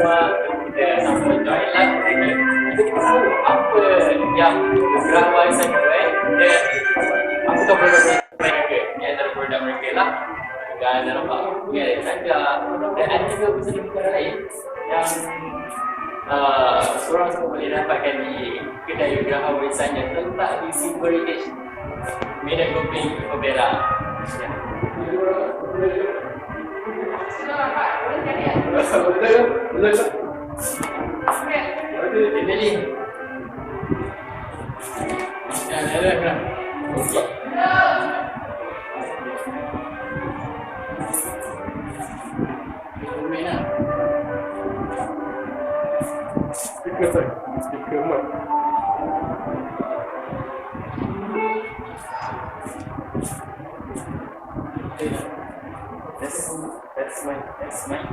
semua kita sama join live mereka. Kita tahu apa yang Gerah Warisan jual dan apakah produk mereka. Ini antara produk mereka lah. Dan nampak dia ada dan ada juga perkara lain yang korang semua boleh dapatkan di kedai Gerah Warisan yang terletak di Silver Heritage Medan Gopeng Perak. That's mine. That's mine.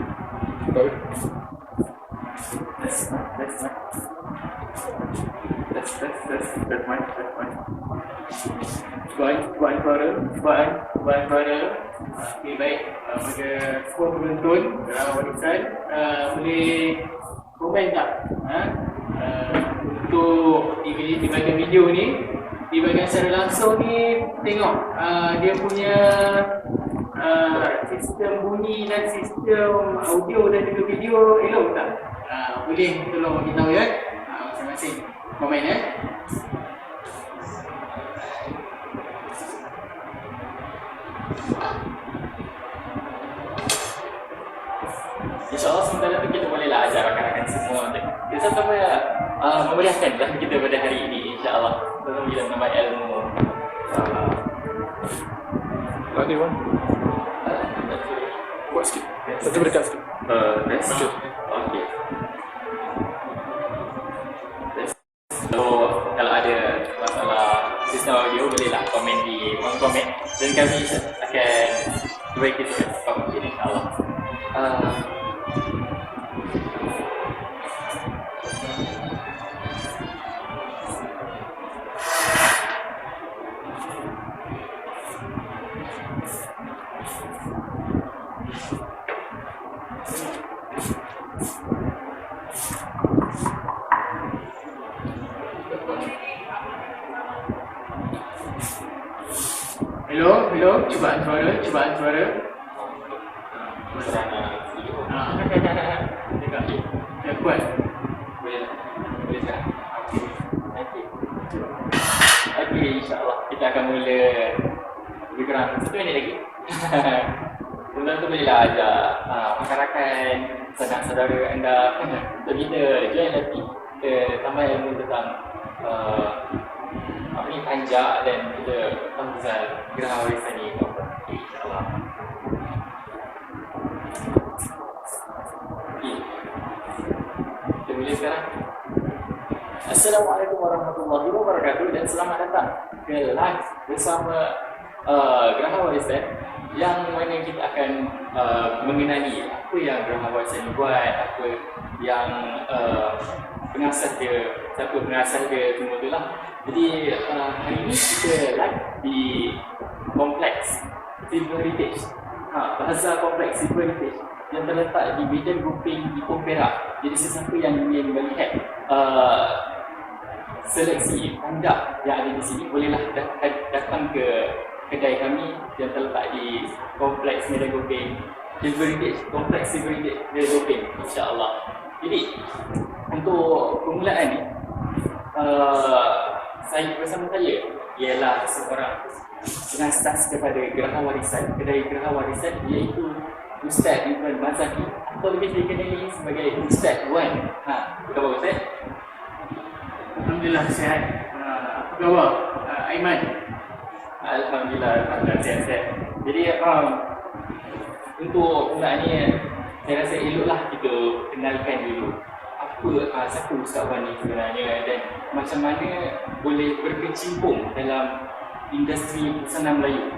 Bahan suara. Okay, baik. Pada semua penonton Gerah Warisan boleh komen tak? Untuk di bahagian video ni, di bahagian secara langsung ni tengok dia punya sistem bunyi dan sistem audio dan juga video elok tak? Boleh tolong bagi tahu ya. Masing-masing komen ya. InsyaAllah sementara tu kita bolehlah ajar rakan-rakan semua kita sama-sama memeriahkan dalam kita pada hari ini insyaAllah. Sama kita menambah ilmu. Ada Wan? Buat sikit. Satu berdekat sikit. Sikit. Okay. So, kalau ada masalah sistem audio bolehlah komen di kolom komen dan kami akan cuba kita publish insyaAllah. Hello, cubaan suara. Dah kuat. Boleh sekarang. Okey, insyaAllah kita akan mula lebih kurang 1 minit lagi. Kemudian tu bolehlah ajak rakan-rakan, saudara anda untuk kita join nanti kita tambah ilmu tentang panjak dan kita pasal Gerah Warisan ni. InsyaAllah. Kita boleh sekarang. Assalamualaikum warahmatullahi wabarakatuh dan selamat datang ke live bersama Gerah Warisan yang mana kita akan mengenali apa yang Gerah Warisan buat, apa yang pengasas dia, siapa pengasas dia, semua tu lah. Jadi hari ini kita live di Kompleks Silver Heritage, Plaza Kompleks Silver Heritage yang terletak di Medan Gopeng Ipoh Perak. Jadi sesiapa yang ingin melihat seleksi pandak yang ada di sini bolehlah datang ke kedai kami yang terletak di Kompleks Medan Gopeng Silver Heritage, Kompleks Silver Heritage Medan Gopeng, insyaAllah. Jadi untuk permulaan ni saya bersama saya ialah seorang pengasas kepada Gerah Warisan, kedai Gerah Warisan, iaitu Ustaz Iwan Mazaki atau lebih dikenali sebagai Ustaz Wan. Apa khabar Ustaz? Alhamdulillah sihat. Apa khabar Aiman? Alhamdulillah sihat. Jadi untuk permulaan ni saya rasa eloklah kita kenalkan dulu siapa Ustaz Wan ni sebenarnya dan macam mana boleh berkecimpung dalam industri busana Melayu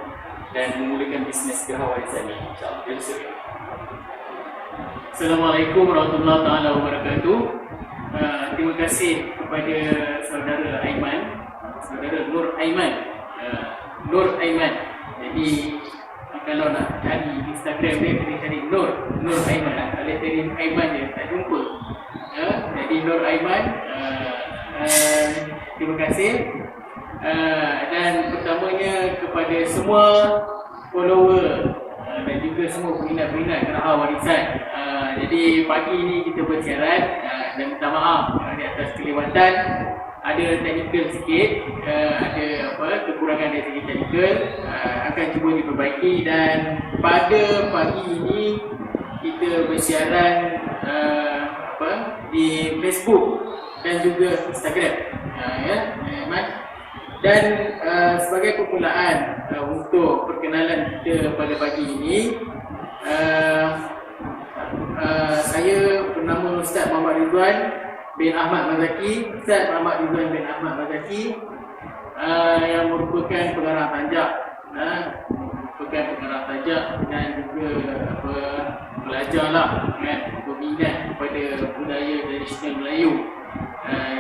dan memulakan bisnes Gerah Warisan ni, insyaAllah. Assalamualaikum warahmatullahi wabarakatuh. Terima kasih kepada saudara Aiman, saudara Nur Aiman. Jadi kalau nak cari Instagram dia kena cari Nur Aiman. Kalau cari Aiman dia tak jumpa. Jadi Nur Aiman, terima kasih. Dan pertamanya kepada semua follower dan juga semua peminat-peminat Geraha Warisan. Jadi pagi ini kita bersiaran dan minta maaf di atas kelewatan. Ada teknikal sikit, ada kekurangan dari segi teknikal, akan cuba diperbaiki. Dan pada pagi ini kita bersiaran di Facebook dan juga Instagram, dan sebagai permulaan untuk perkenalan kita pada pagi ini, saya bernama Ustaz Muhammad Ridwan bin Ahmad Mazaki. Ustaz Muhammad Ridwan bin Ahmad Mazaki yang merupakan pengarah tajak, dan juga belajarlah berminat kepada budaya tradisional Melayu.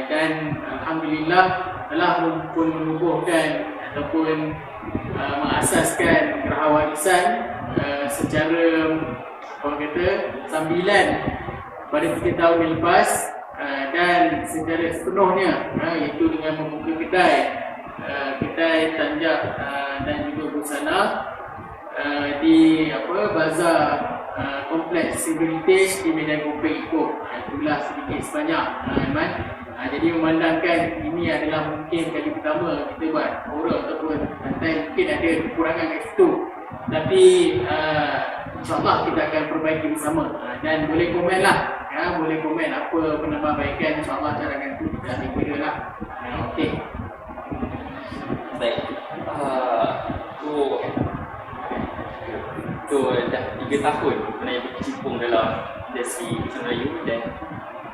Dan Alhamdulillah telah pun menubuhkan ataupun mengasaskan Geraha Warisan secara sambilan pada 3 tahun yang lepas, dan secara sepenuhnya iaitu dengan membuka kedai tanjak dan juga busana di bazar kompleks Heritage di Medan Gopeng Ipoh. Itulah sedikit sebanyak, Aiman. Jadi memandangkan ini adalah mungkin kali pertama kita buat oral ataupun santai, mungkin ada kekurangan kat situ, tapi insyaAllah kita akan perbaiki bersama. Dan boleh komen lah, boleh komen apa penambahbaikan, insyaAllah cadangan itu kita ambil lah. Okey. Baik. Tu dah 3 tahun sebenarnya berkecimpung dalam industri busana Melayu dan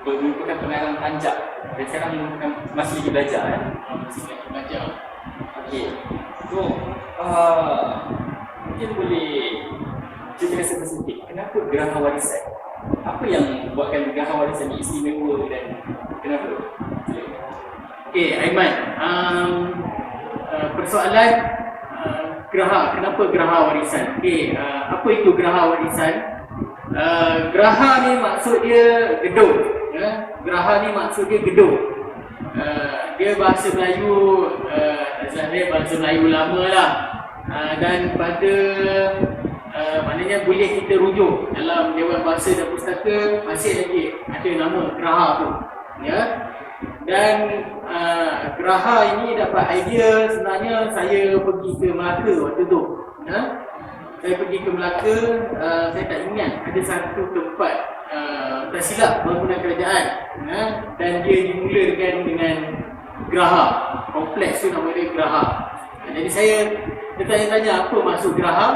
merupakan pengarang tanjak, dan sekarang masih lagi belajar. Masih lagi belajar. Okey. So, mungkin boleh cerita spesifik kenapa Geraha Warisan? Apa yang buatkan Geraha Warisan ni istimewa dan kenapa? Okey, Aiman. Persoalan Geraha, kenapa Geraha Warisan? Okey, apa itu Geraha Warisan? Geraha ni maksud dia gedung. Geraha ni maksud dia gedung. Dia bahasa Melayu, dia bahasa Melayu lama lah. Dan pada maknanya boleh kita rujuk dalam Dewan Bahasa dan Pustaka, masih lagi ada nama Geraha tu. Dan Geraha ini dapat idea sebenarnya saya pergi ke Melaka waktu tu. Saya pergi ke Melaka, saya tak ingat ada satu tempat tak silap bangunan kerajaan, dan dia dimulakan dengan Geraha. Kompleks tu nama dia Geraha. Jadi saya bertanya-tanya apa maksud Geraha,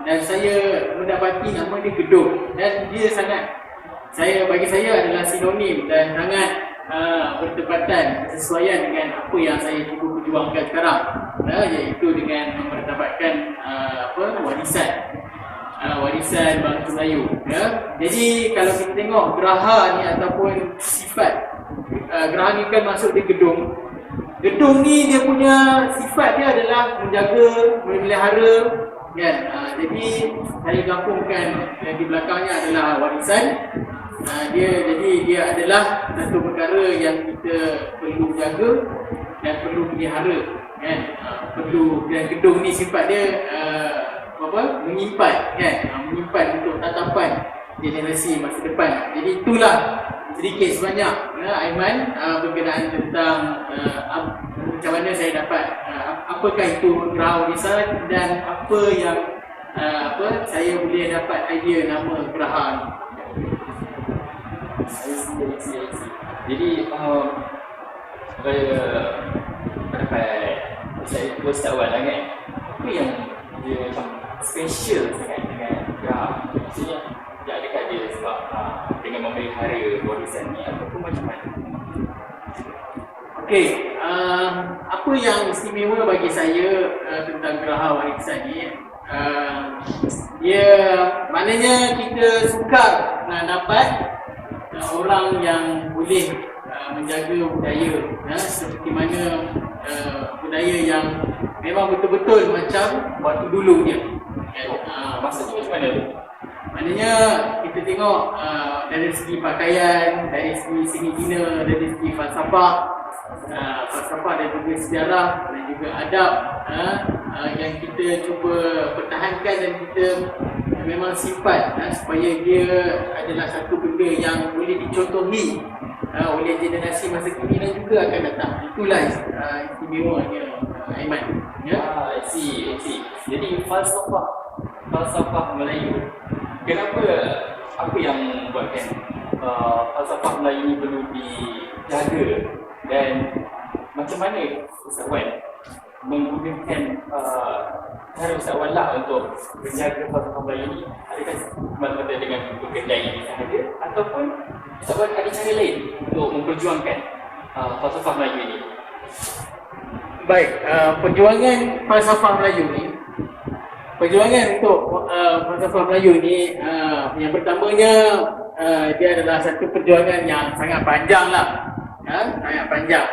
dan saya mendapati nama dia gedung, dan dia bagi saya adalah sinonim dan sangat bertepatan, sesuaian dengan apa yang saya cuba perjuangkan sekarang, iaitu dengan mendapatkan warisan bangsa Melayu. Jadi kalau kita tengok Geraha ni ataupun sifat Geraha ni kan masuk di gedung. Gedung ni dia punya sifat dia adalah menjaga, memelihara, kan. Jadi saya gabungkan di belakangnya adalah warisan. Dia adalah satu perkara yang kita perlu jaga dan perlu pelihara, kan. Dan gedung ni sifat dia menyimpan, kan, menyimpan untuk tatapan generasi masa depan. Jadi itulah sedikit sebanyak, Aiman, berkenaan tentang macam mana saya dapat apakah itu Geraha Warisan dan apa yang saya boleh dapat idea nama Geraha ni. Jadi saya post awal lah, kan, apa yang dia macam special sangat dengan Geraha? Maksudnya dia adakah dia sebab dengan memelihara warisan ni ataupun macam mana? Okey, apa yang istimewa bagi saya tentang Geraha Warisan ni, dia maknanya kita sukar nak dapat orang yang boleh menjaga budaya, seperti mana budaya yang memang betul-betul macam waktu dulunya. Kan? Maksudnya macam mana tu? Maknanya kita tengok dari segi pakaian, dari segi bina, dari segi falsafah, dan juga sejarah dan juga adab yang kita cuba pertahankan dan kita memang sifat supaya dia adalah satu benda yang boleh dicontohi oleh generasi masa kini dan juga akan datang. Itulah istimewanya Aiman. Ya. I see. Jadi falsafah Melayu. Kenapa, apa yang membuatkan falsafah Melayu ini perlu dijaga, dan macam mana Ustaz Wan menggunakan cara Ustaz Wan lah untuk menjaga falsafah Melayu ini? Adakah semata-mata dengan kedai ini sahaja, ataupun Ustaz Wan ada cara lain untuk memperjuangkan falsafah Melayu ini? Baik, perjuangan falsafah Melayu ni, perjuangan untuk falsafah Melayu ni, yang pertamanya dia adalah satu perjuangan yang sangat panjang lah, sangat panjang.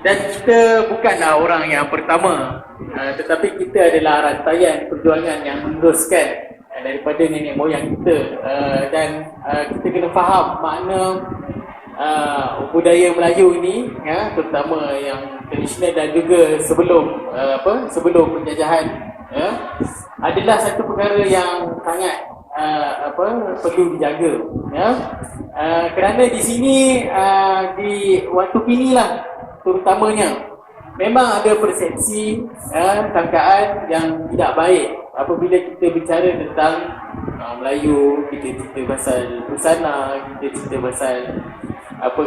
Dan kita bukanlah orang yang pertama, tetapi kita adalah rantaian perjuangan yang meneruskan daripada nenek moyang kita, dan kita kena faham makna budaya Melayu ini, terutama yang tradisional dan juga sebelum penjajahan, adalah satu perkara yang sangat perlu dijaga, kerana di sini di waktu kini lah terutamanya memang ada persepsi sangkaan yang tidak baik apabila kita bicara tentang Melayu. Kita cerita pasal busana, kita cerita pasal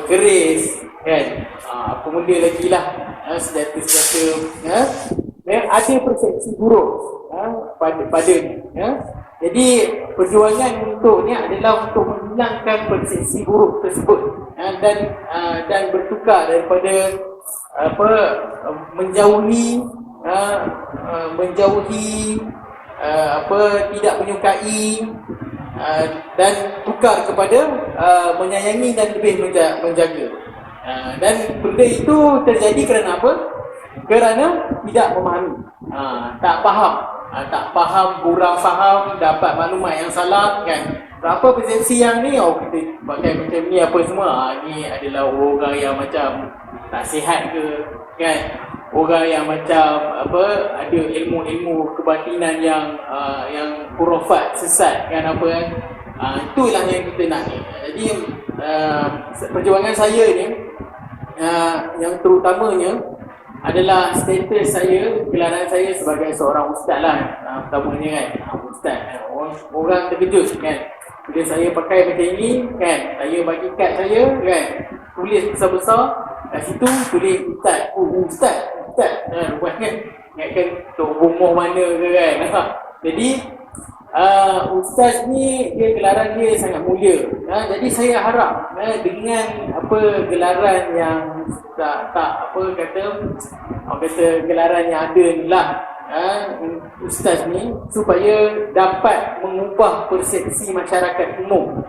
keris, kan, apa benda lagi lah, senjata-senjata, ada persepsi buruk pada ni. Jadi perjuangan untuk ni adalah untuk menghilangkan persepsi buruk tersebut, dan bertukar daripada menjauhi tidak menyukai, dan tukar kepada menyayangi dan lebih menjaga. Dan benda itu terjadi kerana apa? Kerana tidak memahami, tak faham, kurang faham, dapat maklumat yang salah, kan. Apa persepsi yang ni, kita pakai macam ni apa semua, ni adalah orang yang macam tak sihat ke, kan, orang yang macam ada ilmu-ilmu kebatinan yang khurafat, sesat, kan, itulah yang kita nak ni. Jadi perjuangan saya ni, yang terutamanya adalah status saya, gelaran saya sebagai seorang ustaz lah, pertamanya, kan, ustaz. Orang terkejut, kan, bila saya pakai macam ni, kan, saya bagi kad saya, kan, tulis besar-besar kat situ, tulis ustaz, ustaz, buatkan ingatkan tok rumah mana ke, kan. Jadi ustaz ni, dia gelaran dia sangat mulia. Jadi saya harap dengan gelaran yang gelaran yang ada ni lah, ustaz ni, supaya dapat mengubah persepsi masyarakat umum,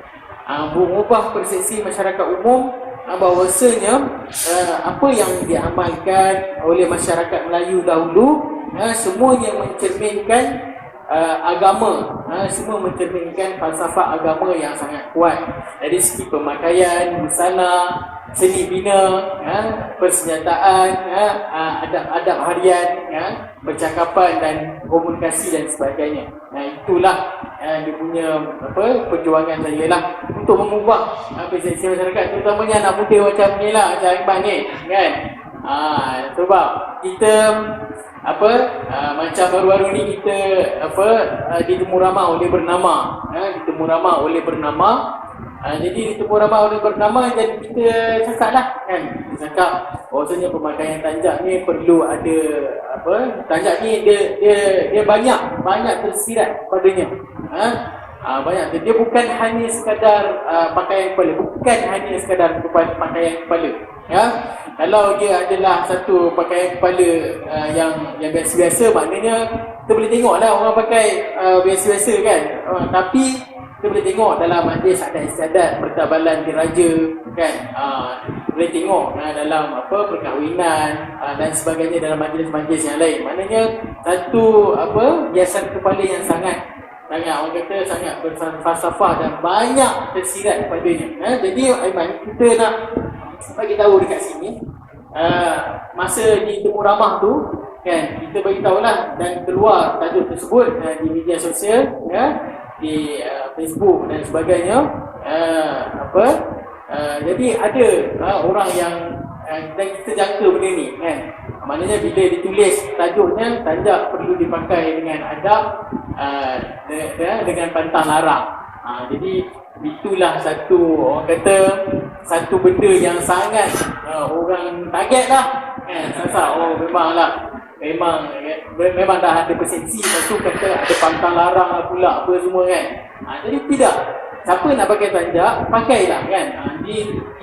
bahawasanya apa yang diamalkan oleh masyarakat Melayu dahulu, semuanya mencerminkan agama, semua mencerminkan falsafah agama yang sangat kuat dari segi pemakaian, busana, seni bina, persenjataan, adab-adab harian, percakapan dan komunikasi dan sebagainya. Itulah dia punya perjuangan saya lah untuk mengubah persepsi masyarakat, terutamanya anak muda macam ni lah, macam Iqbal ni, kan. Sebab kita macam baru-baru ni kita ditemu ramah oleh bernama, jadi ditemu ramah oleh bernama, dan kita cakap lah, kan, kita cakap bahawasanya pemakaian tanjak ni perlu ada tanjak ni dia banyak tersirat padanya, banyak. Dia bukan hanya sekadar pakaian kepala, bukan hanya sekadar pakaian kepala, ya. Kalau dia adalah satu pakaian kepala yang biasa-biasa, maknanya kita boleh tengok lah orang pakai biasa-biasa, kan, tapi kita boleh tengok dalam majlis adat istiadat, pertabalan diraja, kan, boleh tengok dalam perkahwinan dan sebagainya, dalam majlis-majlis yang lain. Maknanya satu hiasan kepala yang sangat orang kata sangat berfalsafah dan banyak tersirat padanya. Jadi Aiman, kita nak bagi tahu dekat sini, masa di Temu Ramah tu kan, kita bagi tahulah dan keluar tajuk tersebut di media sosial, di Facebook dan sebagainya. Jadi ada orang yang dan kita jangka benda ni kan. Maknanya bila ditulis tajuknya, tanjak perlu dipakai dengan adab, dengan pantang larang. Jadi itulah satu, orang kata, satu benda yang sangat orang target lah kan. Sasa memang dah ada persepsi, lepas tu kata ada pantang larang lah pula apa semua kan. Jadi tidak, siapa nak pakai tanjak, pakailah kan.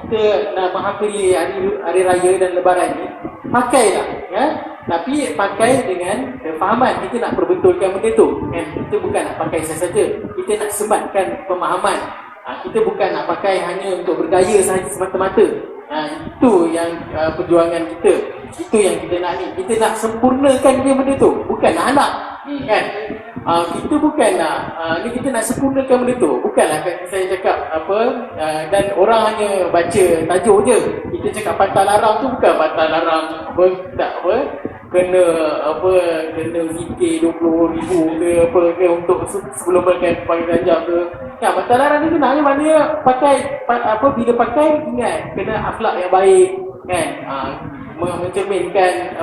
Kita nak menghampiri hari raya dan lebaran ni, pakailah ya. Tapi pakai dengan kefahaman. Kita nak perbetulkan benda tu kan. Kita bukan nak pakai sahaja, kita nak sematkan pemahaman. Kita bukan nak pakai hanya untuk bergaya sahaja semata-mata. Itu yang perjuangan kita. Itu yang kita nak ni. Kita nak sempurnakan dia benda tu, bukan nak kan. Kita bukan nak kita nak sempurnakan benda tu. Bukanlah saya cakap dan orang hanya baca tajuk je. Kita cakap pantang larang tu bukan pantang larang kena zikir 20,000 ke untuk sebelum pakai tanjak ke. Ya, pantang larang ni sebenarnya maknanya pakai bila pakai ingat kena akhlak yang baik kan. Mencerminkan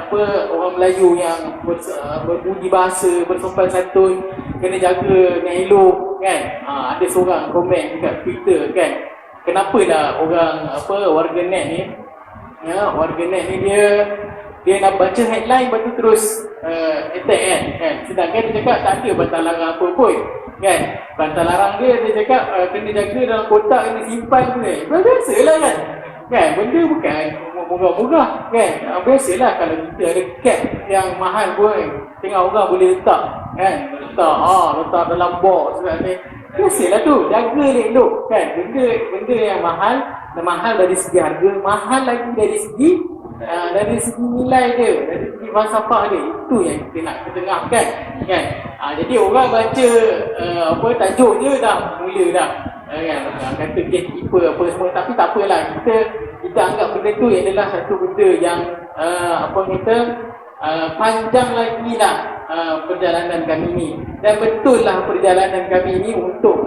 orang Melayu yang berbudi bahasa, bersopan santun, kena jaga dengan elok kan. Ada seorang komen dekat Twitter kan, kenapa lah orang warganet ni dia nak baca headline lepas tu terus attack kan. Sedangkan dia cakap tak ada pantang larang apa pun kan. Pantang larang dia cakap kena jaga dalam kotak, kena simpan kena. Biasalah kan, benda bukan murah-murah kan. Biasalah kalau kita ada cap yang mahal pun, tengok orang boleh letak kan, letak dalam box ni. Biasalah tu, jaga elok kan. Benda yang mahal dari segi harga, mahal lagi dari segi nilai dia, dari segi falsafah dia. Itu yang kita nak ketengahkan kan. Jadi orang baca tajuk je dah mula dah kata gatekeeper apa semua. Tapi tak apalah, kita anggap benda tu adalah satu benda yang panjang lagi lah perjalanan kami ni. Dan betul lah perjalanan kami ni untuk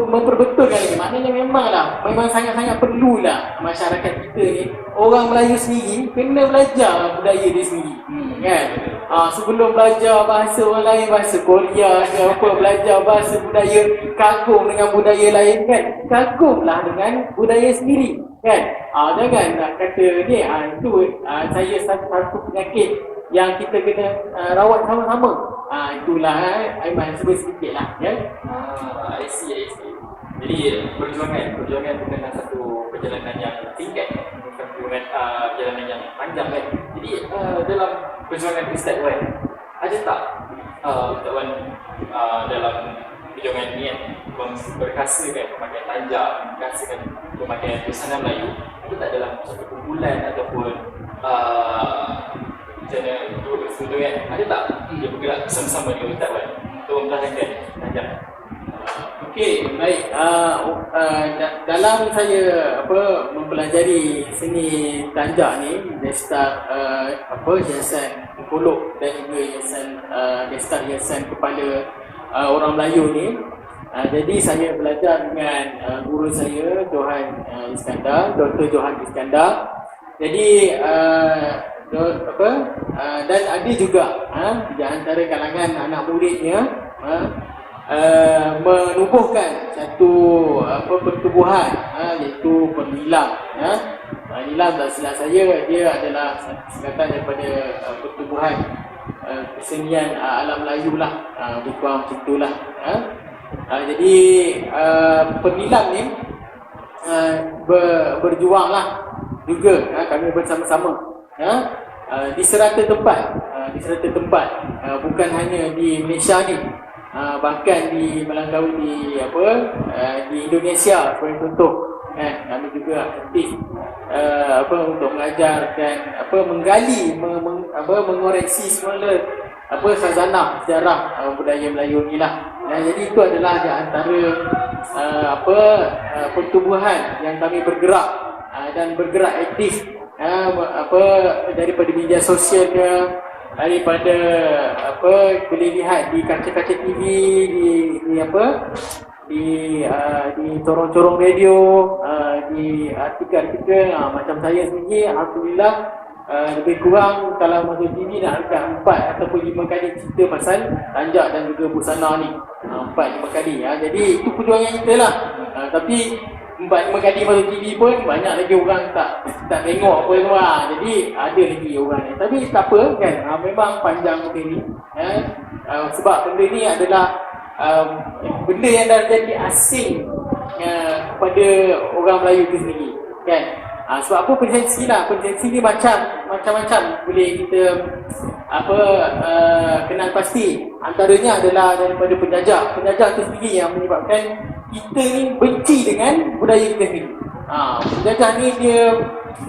memperbetulkan ini. Maknanya memang sangat-sangat perlulah masyarakat kita ni, orang Melayu sendiri kena belajar budaya dia sendiri kan. Sebelum belajar bahasa orang lain, bahasa Korea ke belajar bahasa budaya, kagum dengan budaya lain kan, kagumlah dengan budaya sendiri kan. Jangan nak kata ni itu saya satu penyakit yang kita kena rawat sama-sama. Itulah Aiman, sebut sikit lah ya. I see. Jadi perjuangan bukanlah satu perjalanan yang singkat, bukan perjalanan yang panjang kan. Jadi dalam perjuangan Ustaz Wan, ada tak Ustaz Wan dalam perjuangan ni berkasakan pemakaian tanjak, berkasakan pemakaian busana Melayu, itu tak dalam satu kumpulan ataupun macam mana dua bersekutu kan? Ada tak dia bergerak bersama-sama dengan Ustaz Wan untuk mempertahankan tanjak? Okey, baik. Dalam saya mempelajari seni tanjak ni, dari start hiasan kolok dan juga hiasan kepala orang Melayu ni. Jadi saya belajar dengan guru saya, Johan Iskandar, Dr. Johan Iskandar. Jadi dan ada juga di antara kalangan anak muridnya menubuhkan satu pertubuhan iaitu Pernilam. Nilam tak silap saya, dia adalah singkatan daripada pertubuhan kesenian alam Melayu lah, lebih kurang macam itulah. Jadi Pernilam ni berjuang lah juga kami bersama-sama di serata tempat, bukan hanya di Malaysia ni, bahkan di Melangkawi, di Indonesia sebagai contoh. kan, kami juga aktif untuk mengajar dan menggali, mengoreksi semula khazanah sejarah budaya Melayu ni lah. Jadi itu adalah di antara pertubuhan yang kami bergerak dan bergerak aktif daripada media sosial ke, daripada boleh lihat di kaca-kaca TV, di corong-corong radio, di artikel-artikel. Macam saya sendiri, alhamdulillah, lebih kurang kalau masuk TV nak dekat 4 ataupun 5 kali cerita pasal Tanjak dan juga busana ni. 4-5 kali. Jadi itu perjuangan kita lah. Tapi 4-5 kali masuk TV pun banyak lagi orang tak tengok apa semua. Jadi ada lagi orang ni. Tapi tak apa kan, memang panjang benda ni. Sebab benda ni adalah benda yang dah jadi asing kepada orang Melayu tu sendiri kan. Sebab apa presensi lah, presensi ni macam-macam boleh kita kenal pasti. Antaranya adalah daripada penjajah tu sendiri yang menyebabkan kita ni benci dengan budaya kita sendiri. Penjajah ni dia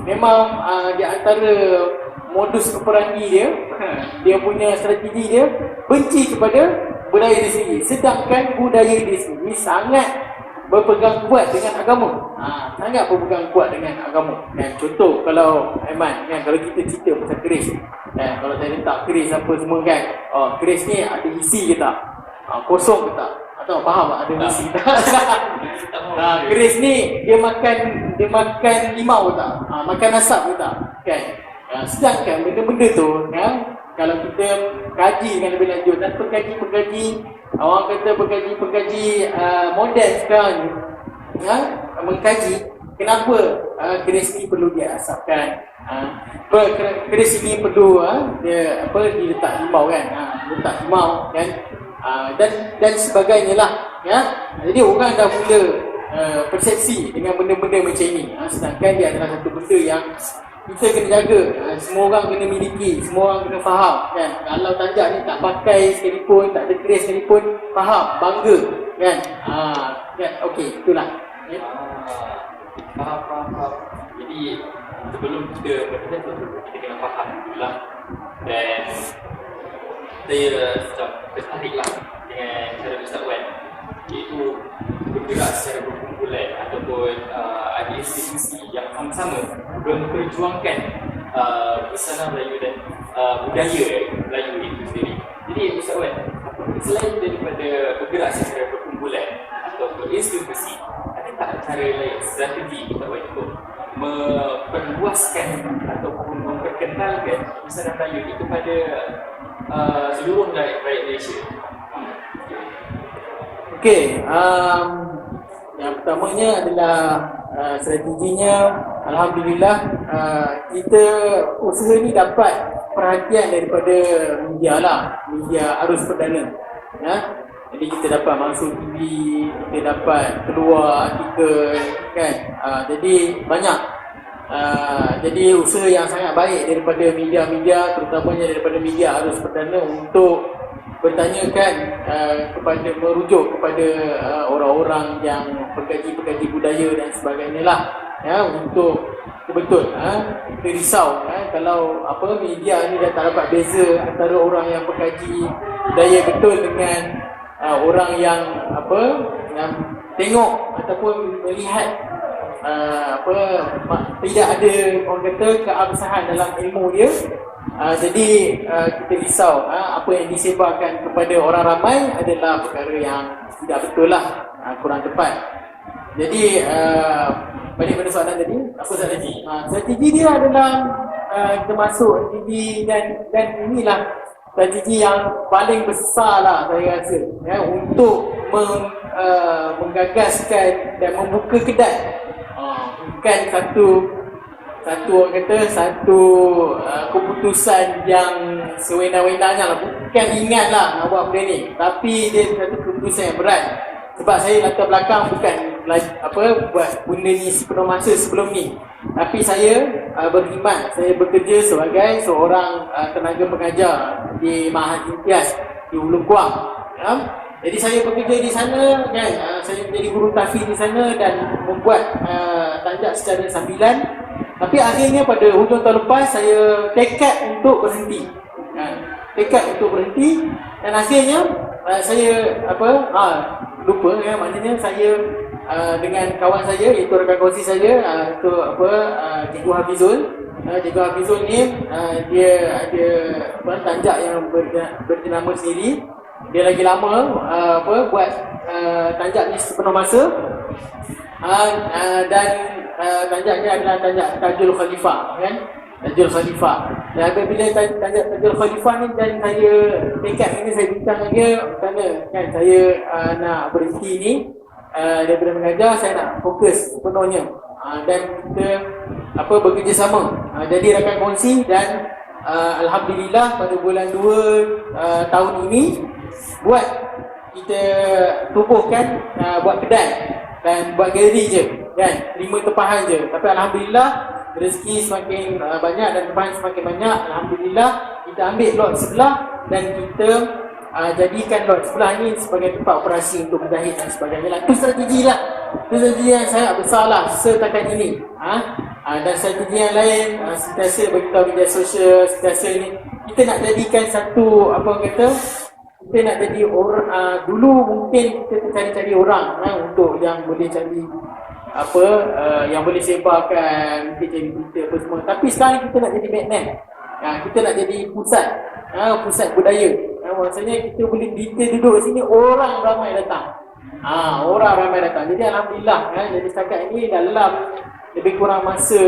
memang di antara modus operandi dia punya strategi dia benci kepada budaya dia sendiri. Sedangkan budaya dia sendiri sangat berpegang kuat dengan agama. Sangat berpegang kuat dengan agama. Contoh kalau Aiman kan, kalau kita cerita pasal keris kalau saya letak keris apa semua kan, keris ni ada isi ke tak? Kosong ke tak? Atau faham tak ada isi tak? Keris ni dia makan limau ke tak? Makan asap ke tak? Kan? Sedangkan benda-benda tu kalau kita kaji dengan lebih lanjut, dan pengkaji-pengkaji, orang kata pengkaji moden sekarang ni mengkaji kenapa keris ni perlu diasapkan, keris ini perlu diletak limau kan, letak limau kan, dan sebagainya lah Jadi orang dah mula persepsi dengan benda-benda macam ini, sedangkan dia adalah satu benda yang kita kena jaga, semua orang kena miliki, semua orang kena faham kan. Kalau Tanjak ni tak pakai sekalipun, tak ada keris sekalipun, faham, bangga kan. Kan, okey, itulah. Faham. Jadi sebelum kita berkata kita kena faham dululah. Dan saya macam tertariklah dengan cara Ustaz Wan, iaitu bergerak secara berkumpulan ataupun ada institusi yang sama-sama memperjuangkan busana Melayu dan budaya Melayu itu sendiri. Jadi Ustaz Wan, selain daripada bergerak secara berkumpulan atau berinstitusi, ada tak cara lain, strategi Ustaz Wan untuk memperluaskan ataupun memperkenalkan busana Melayu itu kepada seluruh rakyat Malaysia? Okey, yang pertamanya adalah strateginya, alhamdulillah kita usaha ni dapat perhatian daripada media lah, media arus perdana Jadi kita dapat masuk TV, kita dapat keluar artikel kan. Jadi banyak. Jadi usaha yang sangat baik daripada media-media, terutamanya daripada media arus perdana untuk bertanyakan merujuk kepada orang-orang yang pengkaji-pengkaji budaya dan sebagainya lah untuk betul kita risau kalau media ni dah tak dapat beza antara orang yang pengkaji budaya betul dengan orang yang yang tengok ataupun melihat tidak ada orang kata keabsahan dalam ilmu dia. Jadi kita risau apa yang disebarkan kepada orang ramai adalah perkara yang tidak betul lah, kurang tepat. Jadi balik pada soalan tadi, apa strategi? Strategi dia adalah kita masuk TV dan inilah strategi yang paling besar lah saya rasa untuk menggagaskan dan membuka kedai. Bukan satu orang kata satu keputusan yang sewenang-wenangnya lah, bukan ringan lah nak buat benda ni, tapi dia satu keputusan yang berat. Sebab saya latar belakang bukan buat benda ni sepenuh masa sebelum ni, tapi saya berkhidmat, saya bekerja sebagai seorang tenaga pengajar di Mahat Imtiaz di Hulu Kuang Jadi saya bekerja di sana dan saya menjadi guru tahfiz di sana dan membuat tanjak secara sambilan. Tapi akhirnya pada hujung tahun lepas saya tekad untuk berhenti. Tekad untuk berhenti dan akhirnya saya lupa maknanya saya dengan kawan saya iaitu rakan kongsi saya Cikgu Hafizul. Cikgu Hafizul ni dia ada tanjak yang berjenama sendiri. Dia lagi lama buat tanjak ni sepenuh masa. Dan tanjaknya adalah tanjak Tajul Khalifah kan. Tajul Khalifah. Dan apabila tanjak Tajul Khalifah ni dan saya tekad ini saya bincang dengan dia kerana kan saya nak berhenti ni daripada mengajar, saya nak fokus sepenuhnya. Dan kita bekerjasama. Jadi rakan kongsi dan alhamdulillah pada bulan 2 tahun ini kita tubuhkan buat kedai dan buat galeri je kan, 5 tempahan je. Tapi alhamdulillah rezeki semakin banyak dan tempahan semakin banyak. Alhamdulillah kita ambil lot sebelah dan kita jadikan lot sebelah ni sebagai tempat operasi untuk menjahit dan sebagainya lah. Itu strategi lah. Itu strategi yang sangat besar lah setakat ini. Dan strategi yang lain sentiasa beritahu media sosial, sentiasa ni kita nak jadikan satu kita nak jadi orang. Dulu mungkin kita cari-cari orang untuk yang boleh cari yang boleh sebarkan, mungkin cari berita apa semua. Tapi sekarang kita nak jadi magnet. Kita nak jadi pusat budaya. Maksudnya kita boleh duduk sini, orang ramai datang. Orang ramai datang. Jadi alhamdulillah jadi setakat ini dalam lebih kurang masa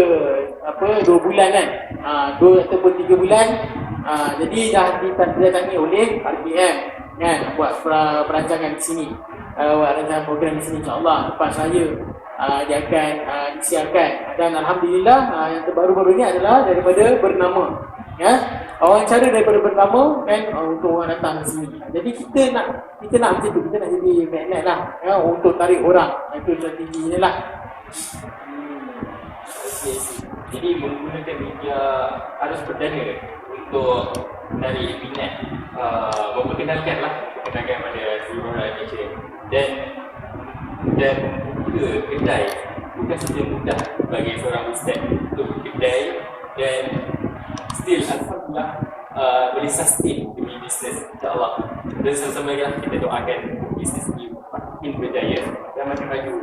2 bulan kan. 2 ataupun 3 bulan. Jadi dah ditandatangani oleh RPM kan, buat perancangan di sini. Buat rancangan program di sini, insya-Allah lepas saya dia akan disiarkan. Dan alhamdulillah yang terbaru-baru ni adalah daripada Bernama ya. Wawancara daripada Bernama kan, untuk orang datang ke sini. Jadi kita nak macam tu, kita nak jadi magnet lah ya, untuk tarik orang. Itu strategi ni lah. Jadi menggunakan media arus perdana untuk menarik minat, memperkenalkan pada seluruh rakyat Malaysia. Dan buka kedai bukan saja mudah bagi seorang ustaz untuk buka kedai, dan still alhamdulillah boleh sustain demi bisnes, insya-Allah. Dan sama-sama kita doakan bisnes ini makin berjaya dan makin maju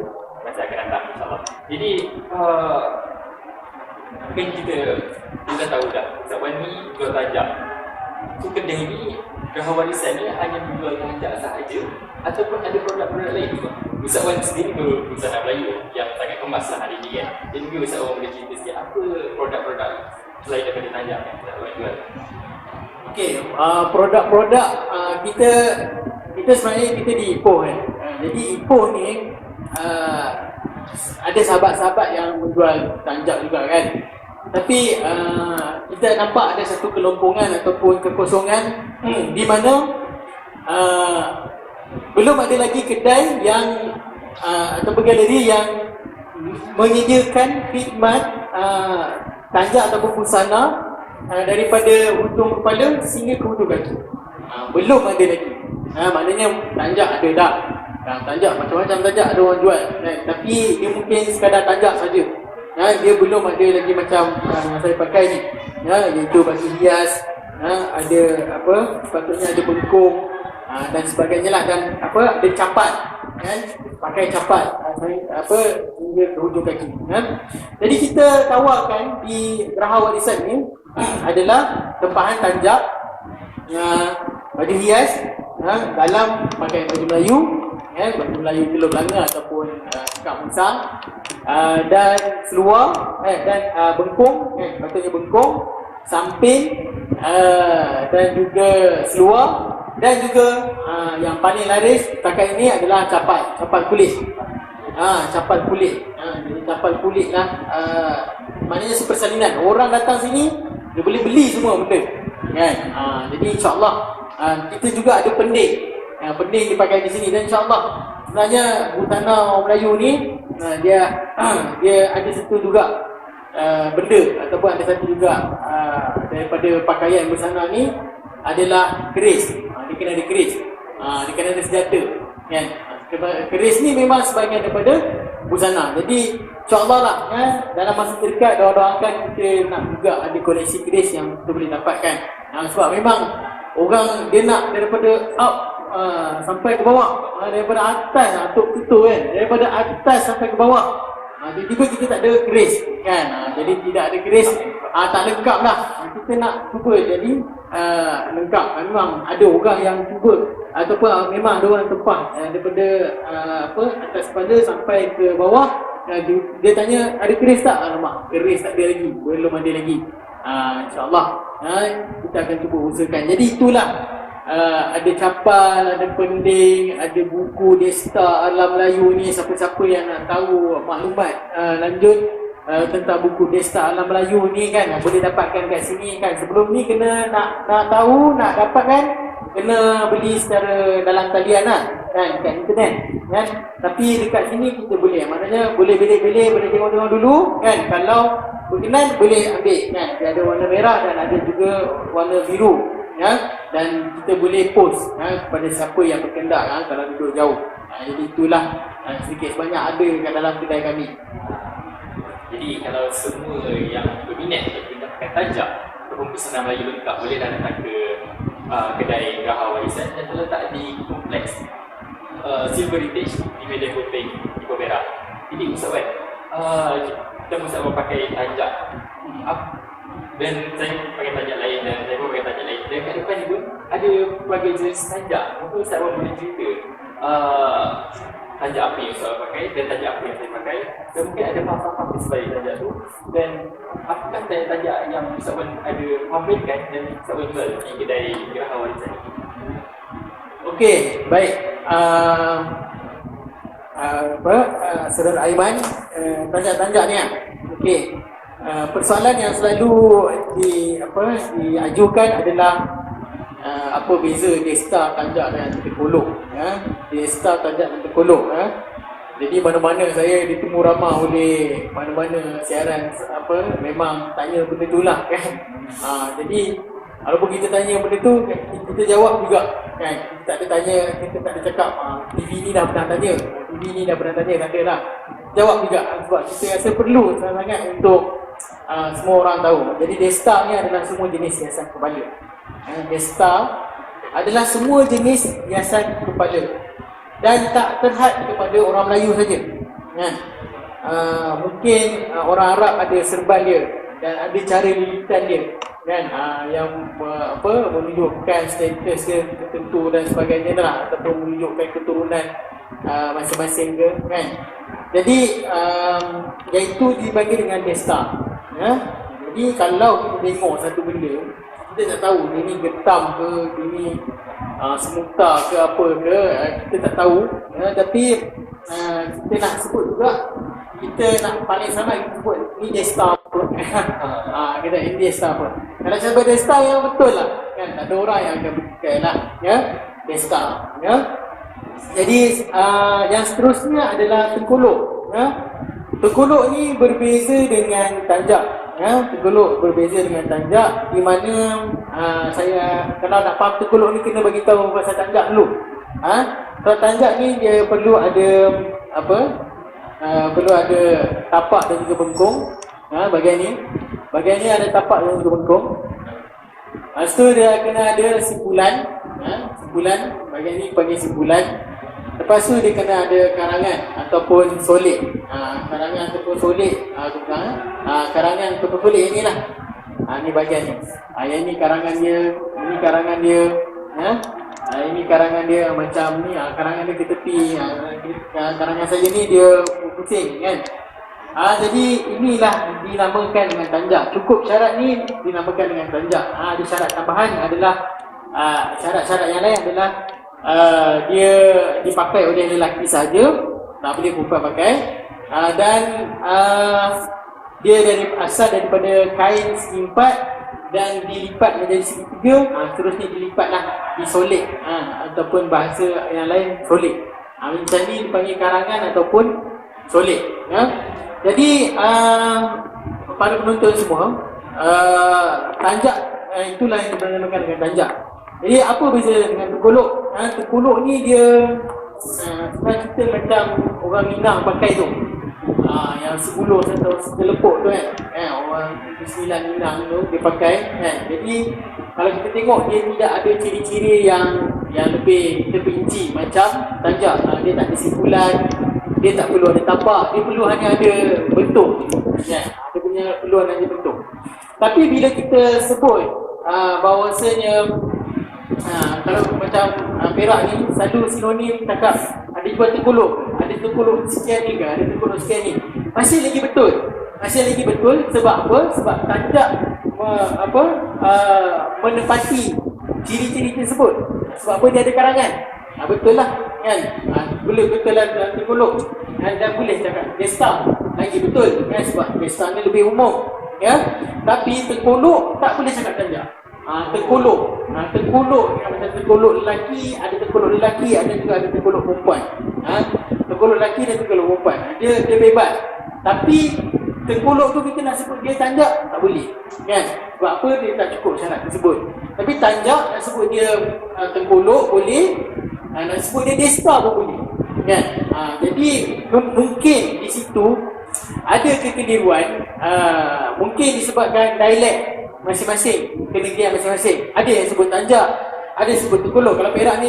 masa akan datang, insya-Allah. Jadi mungkin kita tahu dah Ustaz Wan ni jual tanjak. So kedai ni Geraha Warisan ni hanya menjual tanjak sahaja ataupun ada produk-produk lain juga? Ustaz Wan sendiri berusaha Melayu yang sangat kemas lah hari ni kan. Dan juga Ustaz Wan boleh cerita sikit apa produk-produk selain daripada tanjak yang Ustaz Wan jual? Okey, produk-produk kita sebenarnya kita di Ipoh kan. Jadi Ipoh ni ada sahabat-sahabat yang menjual tanjak juga kan. Tapi kita nampak ada satu kelompongan ataupun kekosongan di mana belum ada lagi kedai yang ataupun galeri yang menyediakan khidmat tanjak ataupun busana daripada hujung kepala sehingga ke hujung kaki. Belum ada lagi. Maknanya tanjak ada dah. Tanjak macam-macam tanjak ada orang jual. Tapi dia mungkin sekadar tanjak saja. Dia belum ada lagi macam yang saya pakai ni. Iaitu baju hias, ada sepatutnya ada bengkung dan sebagainya lah, dan ada capat kan, pakai capat hingga ke hujung kaki. Jadi kita tawarkan di Geraha Warisan ni adalah tempahan tanjak, baju hias, dalam pakai baju Melayu, baju Melayu Teluk Belanga ataupun Kak Musang, dan seluar dan bengkung, patutnya bengkung, samping, dan juga seluar, dan juga yang paling laris takat ini adalah capat kulit. Capat kulit. Jadi capat kulit lah, maknanya sepersalinan. Orang datang sini dia boleh beli semua benda kan. Jadi insya-Allah kita juga ada pending. Pending dipakai di sini, dan insya-Allah sebenarnya busana orang Melayu ni dia ada satu juga benda ataupun ada satu juga daripada pakaian busana ni adalah keris. Dia kena ada keris. Dia kena ada senjata kan. Keris ni memang sebahagian daripada busana. Jadi insyaAllah lah kan, dalam masa terdekat doakan kita nak juga ada koleksi keris yang kita boleh dapatkan. Sebab memang orang dia nak daripada up sampai ke bawah, daripada atas tok ketul kan, daripada atas sampai ke bawah. Tiba-tiba kita tak ada keris kan. Jadi tidak ada keris, tak lengkap lah. Kita nak cuba jadi lengkap. Memang ada orang yang cuba ataupun memang ada orang tempah daripada atas kepala sampai ke bawah. Dia tanya ada keris tak? Alamak, keris tak ada lagi, belum ada lagi. InsyaAllah kita akan cuba usahakan. Jadi itulah, ada capal, ada pending, ada buku Desta Alam Melayu ni. Siapa-siapa yang nak tahu maklumat lanjut tentang buku Desta Alam Melayu ni kan, boleh dapatkan kat sini kan. Sebelum ni kena nak tahu, nak dapatkan, kena beli secara dalam talian lah kan, kat internet kan. Tapi dekat sini kita boleh, maknanya boleh belik-belik, boleh tengok-tengok dulu kan. Kalau berkenan boleh ambil kan. Dia ada warna merah dan ada juga warna biru ya, dan kita boleh post kepada siapa yang berkendak kalau duduk jauh. Jadi itulah sedikit sebanyak ada kat dalam kedai kami. Jadi kalau semua yang berminat untuk mendapatkan tajak ataupun busana Melayu lengkap, boleh datang ke kedai Geraha Warisan yang terletak di kompleks Silver Heritage di Medan Hotel di Pobera. Jadi usahawan, kita usahawan pakai tajak dan saya pakai tajak lain dan saya pun pakai tajak lain. Dan kat depan ni pun ada berbagai jenis tajak. Mungkin usahawan boleh cerita tajak apa yang usahawan pakai dan tajak apa yang saya pakai, dan mungkin ada faham-faham di sebalik tajak tu, dan apakah tajak yang usahawan ada pamerkan dan usahawan jual di kedai Geraha Warisan ni. Okey, baik. Saudara Aiman, tanjak-tanjak ni okey. Persoalan yang selalu diajukan adalah apa beza Desta, tanjak dan terkolok ya. Desta, tanjak dan terkolok ya. Jadi mana-mana saya ditemu ramah oleh mana-mana siaran memang tanya benda tu lah kan. Jadi walaupun kita tanya benda tu, kita jawab juga kan. Kita tak ada tanya, kita tak ada cakap TV ni dah pernah tanya, TV ni dah pernah tanya, tak ada lah. Jawab juga sebab kita rasa perlu sangat untuk semua orang tahu. Jadi Desta ni adalah semua jenis hiasan kepala. Desta adalah semua jenis hiasan kepala dan tak terhad kepada orang Melayu saja kan. Mungkin orang Arab ada serban dia dan ada cara lilitan dia kan, yang menunjukkan status dia tertentu dan sebagainya lah, ataupun menunjukkan keturunan masing-masing ke kan. Jadi iaitu dibagi dengan Desta ya. Jadi kalau kita tengok satu benda, kita tak tahu ini getam ke, ini semuta ke apa ke, kita tak tahu ya. Tapi kita nak sebut juga, kita nak paling sama kita sebut ni Desta apa. Kita ini Desta apa. Kalau sebut Desta yang betul lah kan, tak ada orang yang akan bertikai lah ya, Desta ya. Jadi yang seterusnya adalah Tengkolok ya. Tengkolok ni berbeza dengan tanjak ya. Tengkolok berbeza dengan tanjak, di mana saya kalau nak faham Tengkolok ni kena bagi tahu pasal tanjak dulu. Kalau tanjak ni dia perlu ada perlu ada tapak dan juga bengkung. Bahagian ni ada tapak dan juga bengkung. Lepas tu dia kena ada sipulan. Sipulan, bahagian ni panggil sipulan. Lepas tu dia kena ada karangan ataupun solid. Karangan ataupun solid, karangan ataupun solid ni lah. Ni bahagian ni. Yang ni karangan dia, ini karangan dia ya. Ini karangan dia macam ni, karangan dia ke tepi. Karangan saja ni dia pusing kan. Jadi inilah dinamakan dengan tanjak. Cukup syarat ni dinamakan dengan tanjak. Ada syarat tambahan adalah syarat-syarat yang lain adalah dia dipakai oleh lelaki saja, tak boleh perempuan pakai, dan dia asal daripada kain segi empat dan dilipat menjadi segi tiga, seterusnya dilipatlah, disolid, ataupun bahasa yang lain solid. Macam ni dipanggil karangan ataupun solid ya. Jadi para penonton semua, tanjak itulah yang dinamakan dengan tanjak Jadi apa beza dengan Tengkolok? Tengkolok ni dia sebenarnya kita macam orang Minang pakai tu. Yang sebuluh atau setelepuk tu kan. Orang Sembilan Minang tu dia pakai kan. Jadi kalau kita tengok dia tidak ada ciri-ciri yang lebih terperinci macam tanjak. Dia tak ada simpulan, dia tak perlu ada tapak, dia perlu hanya ada bentuk kan. Dia punya perlu hanya ada bentuk. Tapi bila kita sebut bahawasanya kalau macam Perak ni selalu sinonim cakap ada jual Tengkolok, ada Tengkolok sekian ni ke, ada Tengkolok sekian ni, masih lagi betul. Masih lagi betul sebab apa? Sebab tanjak menepati ciri-ciri tersebut. Sebab apa? Dia ada karangan. Betul lah kan. Boleh betul lah dalam Tengkolok dan boleh cakap Desta lagi betul kan, sebab Desta ni lebih umum ya. Tapi Tengkolok tak boleh cakap tanjak. Tengkolok yang macam Tengkolok lelaki, ada Tengkolok lelaki, ada juga ada Tengkolok perempuan. Tengkolok lelaki dan Tengkolok perempuan. Dia bebas. Tapi Tengkolok tu kita nak sebut dia tanjak tak boleh kan. Sebab apa? Dia tak cukup syarat tersebut. Tapi tanjak nak sebut dia Tengkolok boleh, nak sebut dia Desta pun boleh kan. Jadi mungkin di situ ada kekeliruan, mungkin disebabkan dialek masing-masing, kenegerian masing-masing. Ada yang sebut tanjak, ada yang sebut Tengkolok. Kalau Perak ni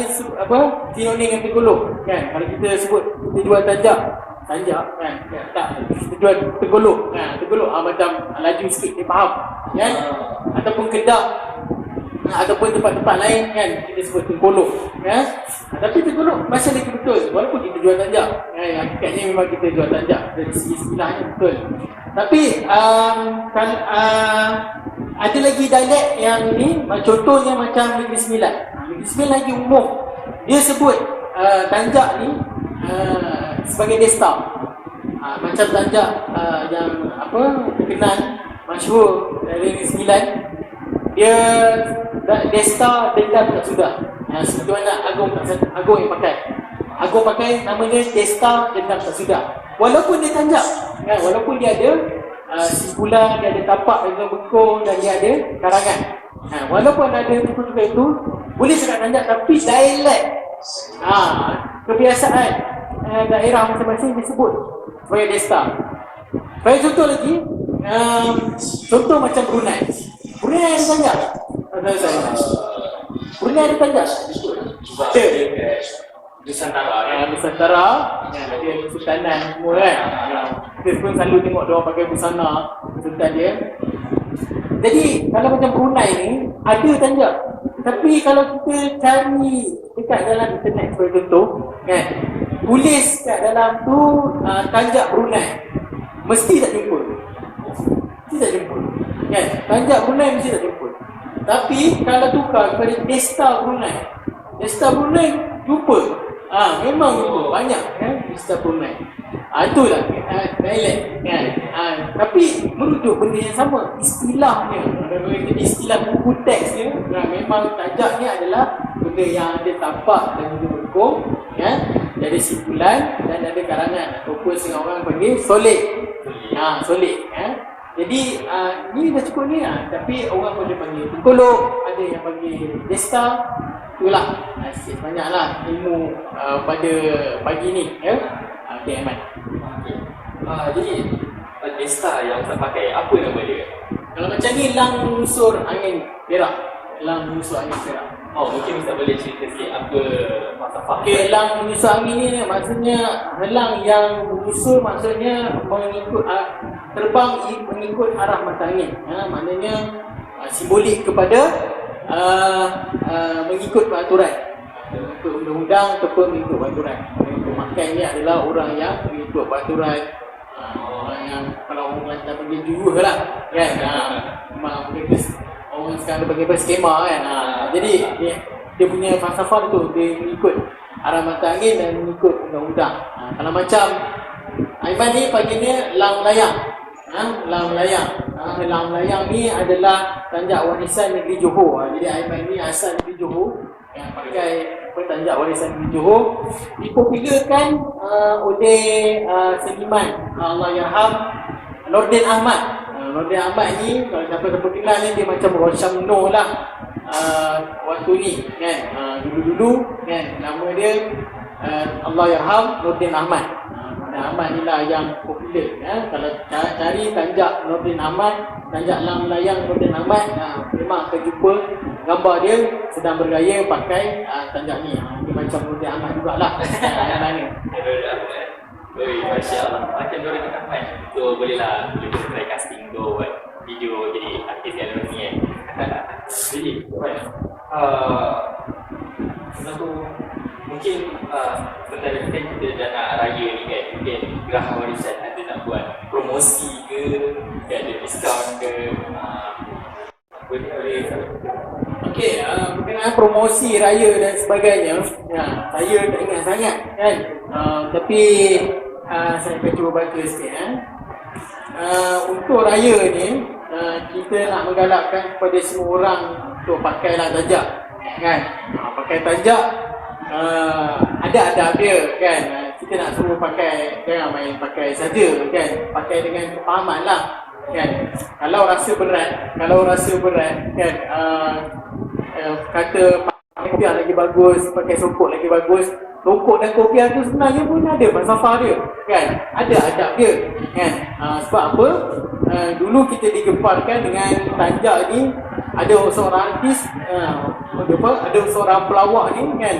sinonim dengan Tengkolok kan. Kalau kita sebut kita jual tanjak kan, tak kita jual Tengkolok. Tengkolok macam laju sikit dia faham kan. Ataupun Kedah ataupun tempat-tempat lain kan, kita sebut Tengkolok kan. Tapi Tengkolok masih lagi betul walaupun kita jual tanjak kan. Hakikatnya memang kita jual tanjak dari segi istilahnya betul. Tapi ada lagi dialek yang ni, contohnya macam Negeri Sembilan. Negeri Sembilan lagi umum. Dia sebut tanjak ni sebagai Desta. Macam tanjak yang terkenal, masyhur dari Negeri Sembilan. Dia Desta dendam tak sudah. Seperti mana Agong yang pakai. Agong pakai nama dia Desta dendam tak sudah. Walaupun dia tanjak kan, walaupun dia ada simpulan, dia ada tapak, dia ada bekong dan dia ada karangan. Walaupun ada tukar-tukar itu, boleh cakap tanjak, tapi dialek kebiasaan daerah masing-masing disebut sebagai Desta. Bagi contoh lagi, contoh macam Brunei. Brunei ada tanjak? Brunei ada tanjak? Ada. Nusantara Nusantara ada Kesultanan semua kan. Kita pun selalu tengok dia orang pakai busana sultan dia. Jadi kalau macam Brunei ni ada tanjak. Tapi kalau kita cari dekat dalam internet sebagai contoh kan, tulis kat dalam tu tanjak Brunei, mesti tak jumpa. Mesti tak jumpa kan. Tanjak Brunei mesti tak jumpa. Tapi kalau tukar kepada Desta Brunei, Desta Brunei jumpa. Memang jumpa banyak kan Desta Brunei. Itulah dialek kan. Tapi merujuk benda yang sama, istilahnya. Istilah buku teks dia memang tanjak ni adalah benda yang ada tapak dan juga bekong kan. Dia ada simpulan dan ada karangan, ataupun setengah orang panggil solek. Solek kan. Jadi ni dah cukup ni tapi orang boleh panggil Tengkolok, ada yang panggil Desta. Itulah sikit banyaklah ilmu pada pagi ni ya. Okay, Ahmad. Jadi Desta yang tak pakai, apa nama dia? Kalau macam ni, lang unsur angin Perak. Lang unsur angin Perak. Mungkin Ustaz boleh cerita sikit apa falsafah. Okey, lang menyusur angin ni maksudnya helang yang menyusur, maksudnya mengikut terbang mengikut arah mata angin. Maknanya simbolik kepada mengikut peraturan, mengikut undang-undang ataupun mengikut peraturan. Pemakai ni adalah orang yang mengikut peraturan. Orang yang kalau orang Kelantan panggil jurus lah kan. Memang orang sekarang panggil skema kan. Jadi dia punya falsafah tu, dia mengikut arah mata angin dan mengikut undang-undang. Kalau macam Aiman ni panggilnya lang layang. Lang layang. Lang layang ni adalah tanjak warisan negeri Johor. Jadi Aiman ni asal negeri Johor yang pakai tanjak warisan negeri Johor. Dipopularkan oleh seniman Allahyarham Nordin Ahmad. Nordin Ahmad ni kalau siapa kenal ni, dia macam Rosyam Noh lah. waktu ni kan. Dulu-dulu kan nama dia Allahyarham Nordin Ahmad. Ahmad ni lah yang popular ya. Kalau cari tanjak Nordin Ahmad, tanjak Lang Melayang Nordin Ahmad, memang akan jumpa gambar dia sedang bergaya pakai tanjak ni. Dia macam Nordin Ahmad jugalah. Yang mana? Masya Allah. Macam Nordin Ahmad tu bolehlah try casting tu buat video jadi artis yang ni kan. Jadi satu mungkin sebentar kita dah nak raya ni kan, mungkin Geraha Warisan ada nak buat promosi ke, ada diskaun ke, boleh. Okey, berkenaan promosi raya dan sebagainya, saya tak ingat sangat kan. Tapi saya akan cuba baca sikit untuk raya ni, kita nak menggalakkan kepada semua orang untuk pakailah tajak kan. Pakai tajak ada adab dia kan. Kita nak suruh pakai, jangan main pakai saja kan. Pakai dengan kepahaman lah kan. Kalau rasa berat kan, kata pakai kopiah lagi bagus, pakai songkok lagi bagus. Songkok dan kopiah tu sebenarnya pun ada falsafah dia kan. Ada adab dia kan. Sebab apa? Dulu kita digemparkan dengan tanjak ni. Ada seorang artis, ada seorang pelawak ni kan,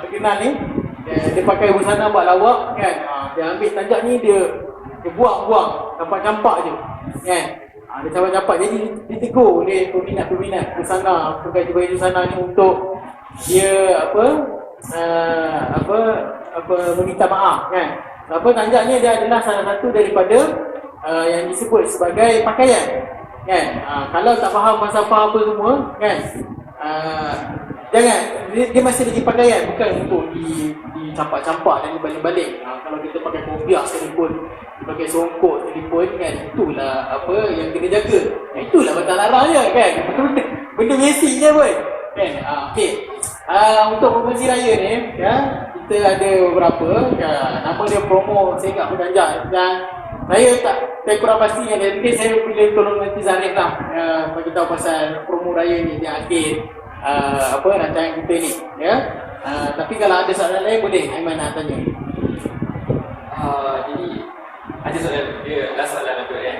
terkenal ni, dia pakai busana buat lawak kan. Dia ambil tanjak ni, dia buang-buang, campak-campak je kan. Dia campak-campak, jadi ditegur oleh peminat-peminat busana, pakai baju busana ni untuk dia meminta maaf kan. Tanjak ni dia adalah salah satu daripada yang disebut sebagai pakaian kan. Kalau tak faham falsafah apa semua kan, jangan, dia masih lagi pakaian, bukan untuk dicampak-campak dan dibalik-balik. Kalau kita pakai kopiah sekalipun, pakai songkok sekalipun kan, itulah apa yang kena jaga. Itulah batang larangnya kan. Benda basic je pun kan. Okey, untuk promosi raya ni ya, kita ada beberapa nama dia promo saya kat Penanjak, dan saya kurang pasti yang dia, mungkin saya boleh tolong nanti Zarif lah bagi tahu pasal promo raya ni di akhir rancangan kita ni ya. Tapi kalau ada soalan lain boleh Aiman nak tanya. Jadi ada soalan dia, last soalan tu kan,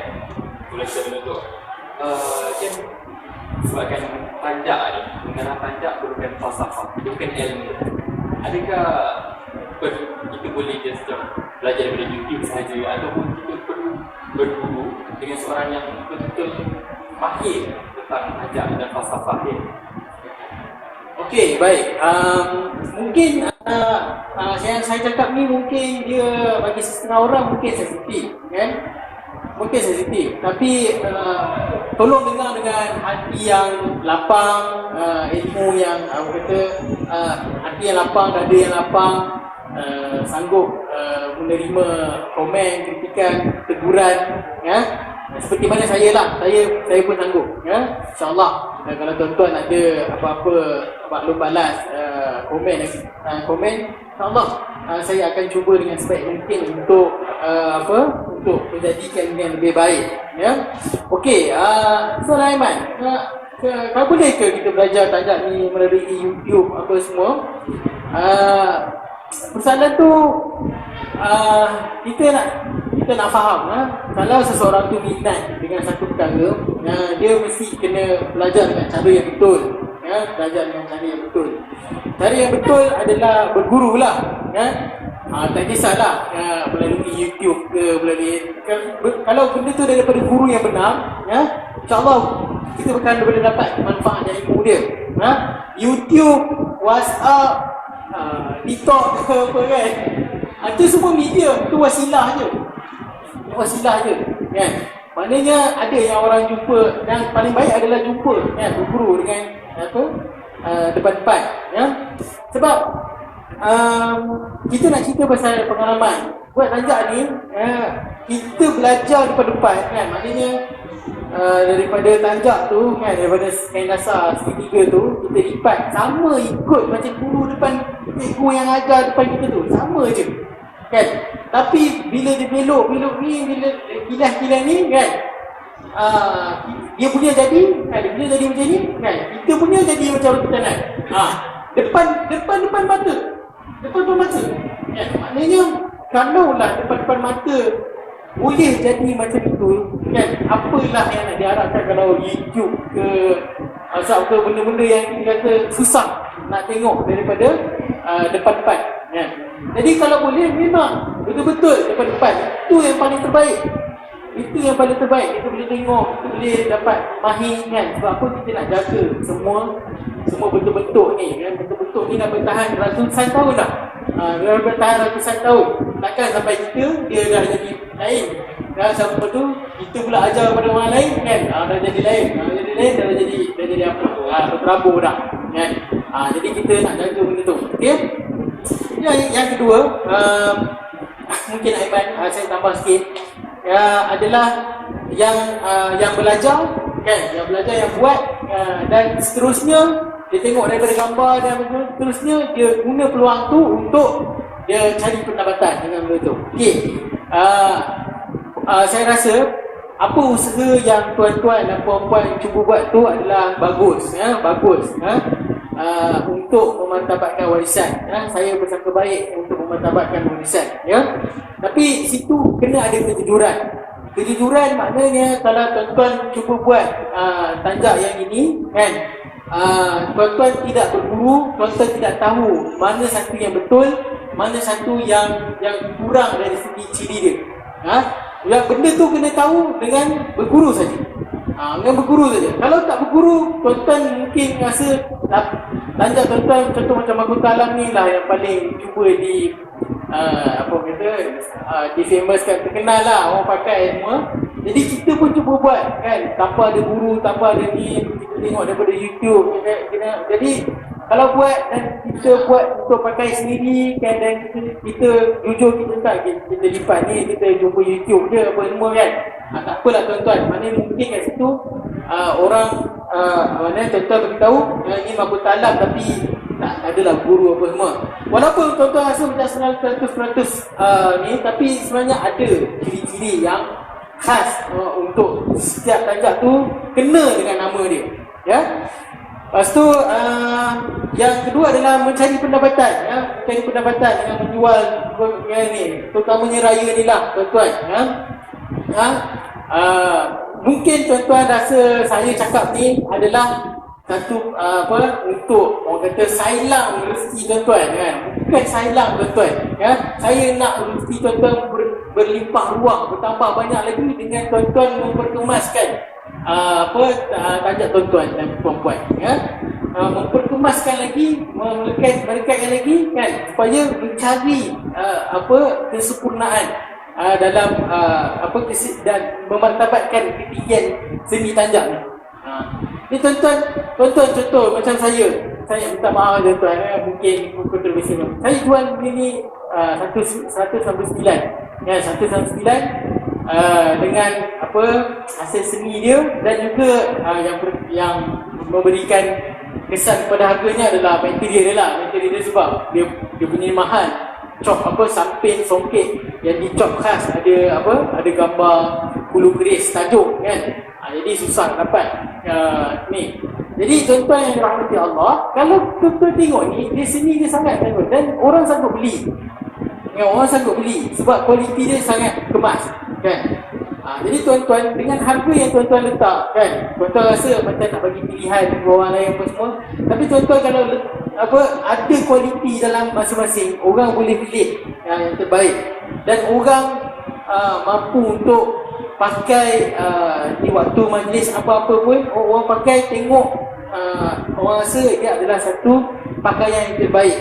boleh kita menutup kan, sebabkan tanjak ni, mengenai tanjak bukan falsafah, bukan ilmu. Adakah kita boleh just belajar daripada YouTube sahaja, ataupun kita perlu berguru dengan seorang yang betul-betul mahir tentang tajak dan falsafah dia? Okey, baik. Mungkin yang saya cakap ni mungkin dia bagi setengah orang mungkin sensitif kan. Mungkin sensitif, tapi tolong dengar dengan hati yang lapang, ilmu yang hati yang lapang, dada yang lapang, sanggup menerima komen, kritikan, teguran ya. Seperti mana saya lah, saya pun sanggup ya. InsyaAllah kalau tuan-tuan ada apa-apa maklum balas komen, InsyaAllah saya akan cuba dengan sebaik mungkin untuk untuk menjadikan yang lebih baik ya. Okey, soalan Aiman, kalau boleh ke kita belajar tajak ni melalui YouTube apa semua? Persoalan tu kita nak faham kalau seseorang tu minat dengan satu perkara, dia mesti kena belajar dengan cara yang betul ya. Belajar dengan cara yang betul. Cara yang betul adalah berguru lah ya. Tak kisahlah melalui YouTube ke kalau benda tu daripada guru yang benar ya, InsyaAllah kita akan boleh dapat manfaat dari ilmu dia ya. YouTube, WhatsApp, TikTok ke apa kan, itu semua media, itu wasilah je kan. Maknanya ada yang orang jumpa, yang paling baik adalah jumpa kan, berguru dengan depan-depan ya. Sebab kita nak cerita pasal pengalaman buat tanjak ni, kita belajar depan-depan kan. Maknanya daripada tanjak tu kan, daripada kain dasar segitiga tu kita lipat sama ikut macam guru depan, cikgu yang ajar depan kita tu sama je kan. Tapi bila dia belok ni, bila kilas ni kan, dia punya jadi kan, dia punya jadi macam ni kan, kita punya jadi macam kita nak. Depan mata kan, maknanya kalau lah depan mata boleh jadi macam itu kan, apalah yang nak diharapkan kalau YouTube ke ke benda-benda yang kita kata susah nak tengok daripada depan-depan kan. Jadi kalau boleh memang betul-betul depan-depan itu yang paling terbaik. Itu yang paling terbaik, kita boleh tengok, kita boleh dapat mahir kan. Sebab apa kita nak jaga semua bentuk-bentuk ni kan. Bentuk-bentuk ni dah bertahan ratusan tahun dah. Dah bertahan ratusan tahun. Takkan sampai kita dia dah jadi lain. Dan sampai tu kita pula ajar kepada orang lain kan. Dah jadi lain. Dah jadi apa? Berterabur dah kan. Jadi kita nak jaga benda tu. Okey. Yang kedua, mungkin Aiman saya tambah sikit. Adalah yang belajar kan, yang belajar, yang buat dan seterusnya dia tengok daripada gambar dan seterusnya dia guna peluang tu untuk dia cari pendapatan dengan benda tu. Okey. Saya rasa apa usaha yang tuan-tuan dan puan-puan cuba buat tu adalah bagus untuk memantabatkan warisan. Saya bersangka baik untuk memantabatkan warisan ya. Tapi situ kena ada kejujuran. Kejujuran maknanya kalau tuan-tuan cuba buat tanjak yang ini kan, tuan-tuan tidak berguru, tuan-tuan tidak tahu mana satu yang betul, mana satu yang kurang dari segi ciri dia. Yang benda tu kena tahu dengan berguru saja. Dengan berguru saja. Kalau tak berguru, tuan-tuan mungkin rasa tanjak tuan-tuan contoh macam mahkota alam ni lah yang paling cuba di-famouskan, terkenal lah orang pakai semua. Jadi kita pun cuba buat kan, tanpa ada guru, tanpa ada ni, kita tengok daripada YouTube jadi kalau buat dan kita buat untuk pakai sendiri kan, dan kita jujur kita tak kita lipat ni, kita jumpa YouTube je apa semua kan. Tak apalah tuan-tuan, maknanya mungkin kat situ orang tuan-tuan beritahu ini mahkota alam tapi tak adalah guru apa semua. Walaupun tuan-tuan rasa macam 100% ni, tapi sebenarnya ada ciri-ciri yang khas untuk setiap tanjak tu kena dengan nama dia ya. Lepas tu yang kedua adalah mencari pendapatan ya. Mencari pendapatan dengan menjual ni, terutamanya raya ni lah tuan-tuan ya. Mungkin tuan-tuan rasa saya cakap ni adalah satu untuk orang kata sailang rezeki tuan-tuan kan. Bukan sailang tuan-tuan ya. Saya nak rezeki tuan-tuan berlimpah ruang, bertambah banyak lagi dengan tuan-tuan memperkemaskan tanjak tuan-tuan dan puan-puan ya. Memperkemaskan lagi, melekatkan lagi kan, supaya mencari kesempurnaan dalam dan memartabatkan ketinggian seni tanjak ni. Ni tuan-tuan contoh macam saya minta maaf tuan-tuan mungkin kontroversi. Saya jual ni 1/9 ya, 1/9 dengan hasil seni dia, dan juga yang memberikan kesan kepada harganya adalah material dia sebab dia punya mahal. Cop samping songket yang dicop khas, ada gambar bulu keris tajuk kan. Jadi susah dapat ni. Jadi tuan-tuan yang dirahmati Allah, kalau tuan-tuan tengok ni, dia seni dia sangat bagus dan orang sanggup beli. Orang sanggup beli sebab kualiti dia sangat kemas kan. Jadi tuan-tuan dengan harga yang tuan-tuan letak kan, tuan-tuan rasa macam nak bagi pilihan ke orang lain apa semua, tapi tuan-tuan kalau ada kualiti dalam masing-masing, orang boleh pilih yang terbaik dan orang mampu untuk pakai di waktu majlis apa-apa pun orang pakai, tengok orang rasa dia adalah satu pakaian yang terbaik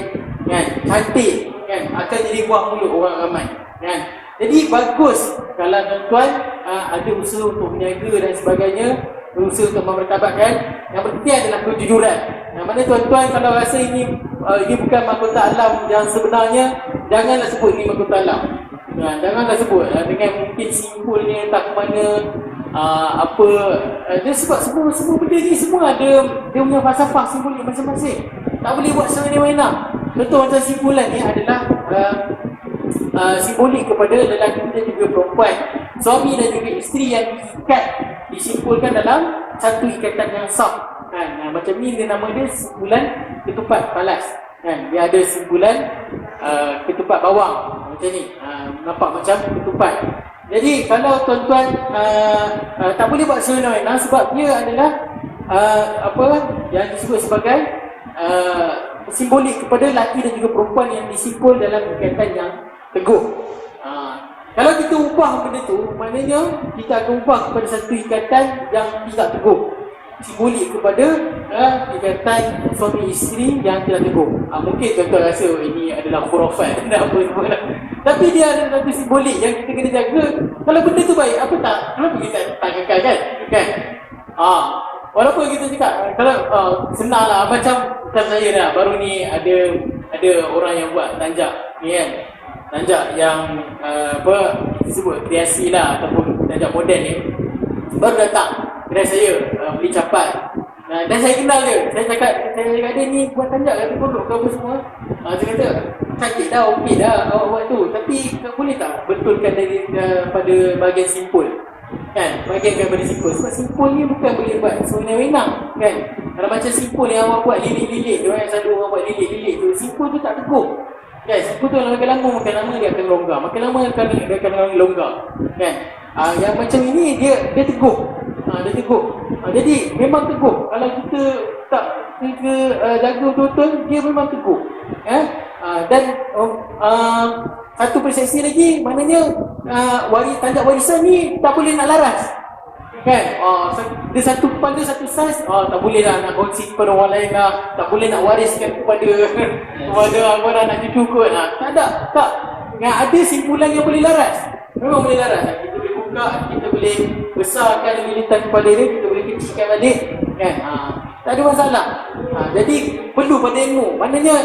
kan, cantik kan, akan jadi buah mulut orang ramai kan. Jadi bagus kalau tuan-tuan ada usaha untuk menjaga dan sebagainya, berusaha untuk memartabatkan. Yang penting adalah kejujuran. Yang mana tuan-tuan kalau rasa ini bukan mahkota alam yang sebenarnya, janganlah sebut ini mahkota alam. Janganlah sebut dengan mungkin simpulnya entah ke mana dia sebab semua benda ni semua ada dia punya falsafah simbolik masing-masing. Tak boleh buat semena-mena. Contoh macam simpulan ni adalah simbolik kepada lelaki dan juga perempuan, suami dan juga isteri yang diikat disimpulkan dalam satu ikatan yang sah kan. Macam ni dia nama dia simpulan ketupat falas kan. Dia ada simpulan ketupat bawang macam ni, nampak macam ketupat. Jadi kalau tuan-tuan tak boleh buat semena-mena sebab dia adalah apa yang disebut sebagai simbolik kepada lelaki dan juga perempuan yang disimpul dalam ikatan yang teguh. Kalau kita ubah benda tu, maknanya kita akan ubah kepada satu ikatan yang tidak teguh, simbolik kepada ikatan suami isteri yang tidak teguh. Mungkin tuan-tuan rasa ini adalah khurafat dan apa semua, tapi dia ada satu simbolik yang kita kena jaga. Kalau benda tu baik, apa tak? Kenapa kita tak kekal kan? Walaupun kita cakap kalau senanglah, macam saya dah baru ni ada orang yang buat tanjak ni kan, tanjak yang apa disebut kreasi lah ataupun tanjak moden ni, baru datang kedai saya beli capat. Dan saya kenal dia, saya cakap dia ni buat tanjak kata kodok ke apa semua. Saya kata cantik dah, okey dah awak buat tu, tapi boleh tak betulkan pada bahagian simpul kan, bahagian pada simpul. Sebab simpul ni bukan boleh buat sewenang-wenang kan. Kalau macam simpul yang awak buat lilit-lilit, dia yang selalu orang buat lilit-lilit tu, simpul tu tak teguh kan. Simpul tu makin lama dia akan longgar, makin lama dia akan longgar kan. Yang macam ini dia teguh, dia teguh. Jadi memang teguh. Kalau kita tak jaga betul-betul, dia memang teguh dan satu persepsi lagi, maknanya tanjak warisan ni tak boleh nak laras kan. Dia satu kepala satu saiz, tak boleh lah nak kongsi kepada orang lain lah, tak boleh nak wariskan kepada orang nak cucu kot. Tak ada, tak. Yang ada simpulan yang boleh laras, memang boleh laras. Kita boleh buka, kita boleh besarkan lilitan kepada dia, kita boleh kecilkan balik kan. Tak ada masalah. Jadi perlu pada ilmu. Maknanya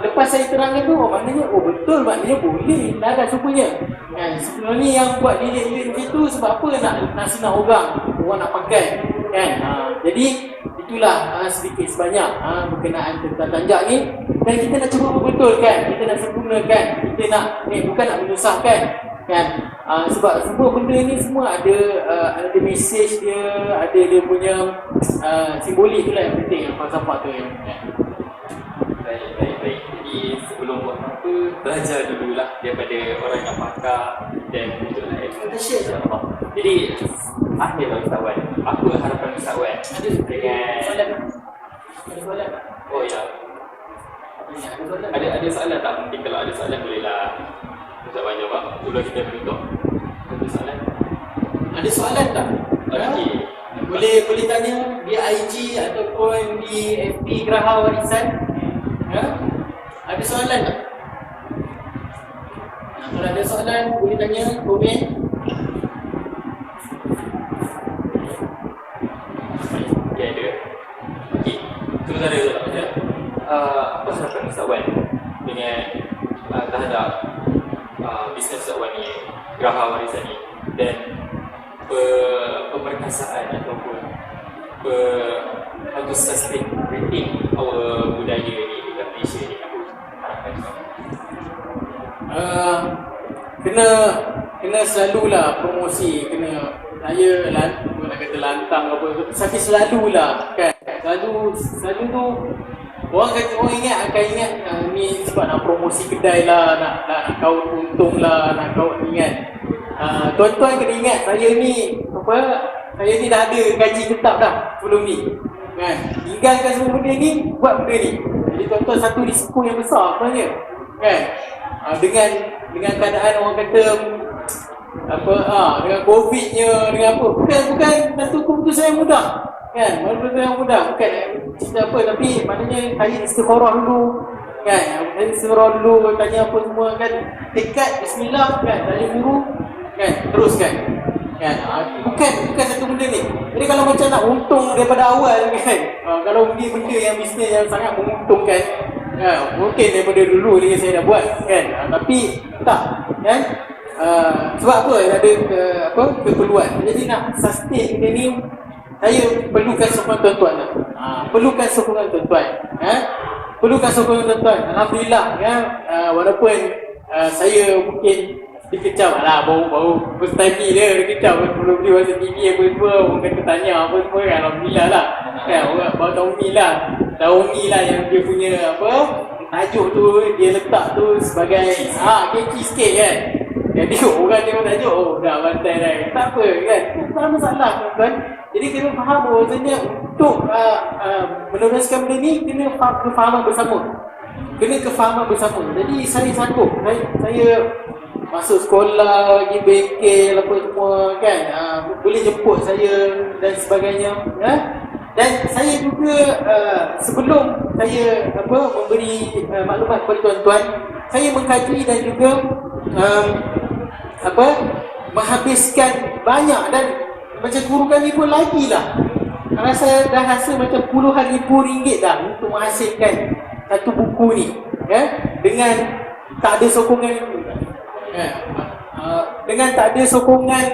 lepas saya terangkan tu, maknanya betul, maknanya boleh laras rupanya kan. Sebelum ni yang buat lilit-lilit macam tu sebab apa? Nak senang orang nak pakai kan. Jadi itulah sedikit sebanyak berkenaan tentang tanjak ni. Dan kita nak cuba berbetulkan, kita nak sempurnakan, kita nak bukan nak menyusahkan kan. Sebab semua benda ni semua ada message dia, ada dia punya simbolik tu lah yang penting, yang falsafah tu yang Baik. Jadi sebelum buat apa, belajar dululah daripada orang yang pakar dan itulah ilmu. Jadi akhir lah Ustaz Wan, apa harapan Ustaz Wan dengan soalan? Oh ya, ada soalan tak? Mungkin kalau ada soalan bolehlah Ustaz Wan jawab sebelum kita menutup. Ada soalan? Ada soalan tak? Okey. Boleh tanya di IG ataupun di FB Geraha Warisan. Ada soalan tak? Kalau ada soalan boleh tanya, komen. Ya ada. Okey. Sebentar dulu tak? Apa harapan Ustaz Wan dengan terhadap bisnes Ustaz Wan ni, Geraha Warisan ni, dan pemerkasaan ataupun how to sustain our budaya ni dekat Malaysia ni, apa harapan kena selalulah promosi, kena saya nak kata lantang apa, tapi selalulah kan, selalu tu orang akan ingat ni sebab nak promosi kedai lah, nak kaut untung lah, nak kaut ni kan. Tuan-tuan kena ingat, saya ni dah ada gaji tetap dah sebelum ni kan. Tinggalkan semua benda ni, buat benda ni. Jadi tuan-tuan satu risiko yang besar sebenarnya kan. Dengan keadaan orang kata dengan COVID-nya, dengan apa, bukan satu keputusan yang mudah kan. Keputusan yang mudah bukan cerita apa, tapi maknanya saya istikharah dulu kan. Saya istikharah dulu, tanya apa semua kan, tekad bismillah kan, tanya guru kan, teruskan kan. Bukan satu benda ni. Jadi kalau macam nak untung daripada awal kan, kalau benda yang bisnes yang sangat menguntungkan mungkin daripada dulu ni saya dah buat kan. Tapi tak kan. Sebab apa? Ada keperluan. Jadi nak sustain benda ni, saya perlukan sokongan tuan-tuan lah. Perlukan sokongan tuan-tuan. Perlukan sokongan tuan-tuan. Alhamdulillah ya, walaupun saya mungkin Dia kecap lah, baru first time ni dia kecap belum dia masuk TV apa-apa, orang kata tanya apa semua kan, Alhamdulillah lah kan, orang baru tahu ni lah yang dia punya apa tajuk tu dia letak tu sebagai catchy sikit kan. Jadi orang tengok tajuk, oh dah bantai dah, tak apa kan, tak ada masalah tuan-tuan. Jadi kena faham bahawasanya untuk meneruskan benda ni kena kefahaman bersama. Jadi saya sanggup, saya masuk sekolah, pergi bengkel apa semua kan, boleh jemput saya dan sebagainya ya. Dan saya juga sebelum saya memberi maklumat kepada tuan-tuan, saya mengkaji dan juga menghabiskan banyak dan macam guru kami pun lagi lah. Saya dah rasa macam puluhan ribu ringgit dah untuk menghasilkan satu buku ni ya, dengan tak ada sokongan dengan tak ada sokongan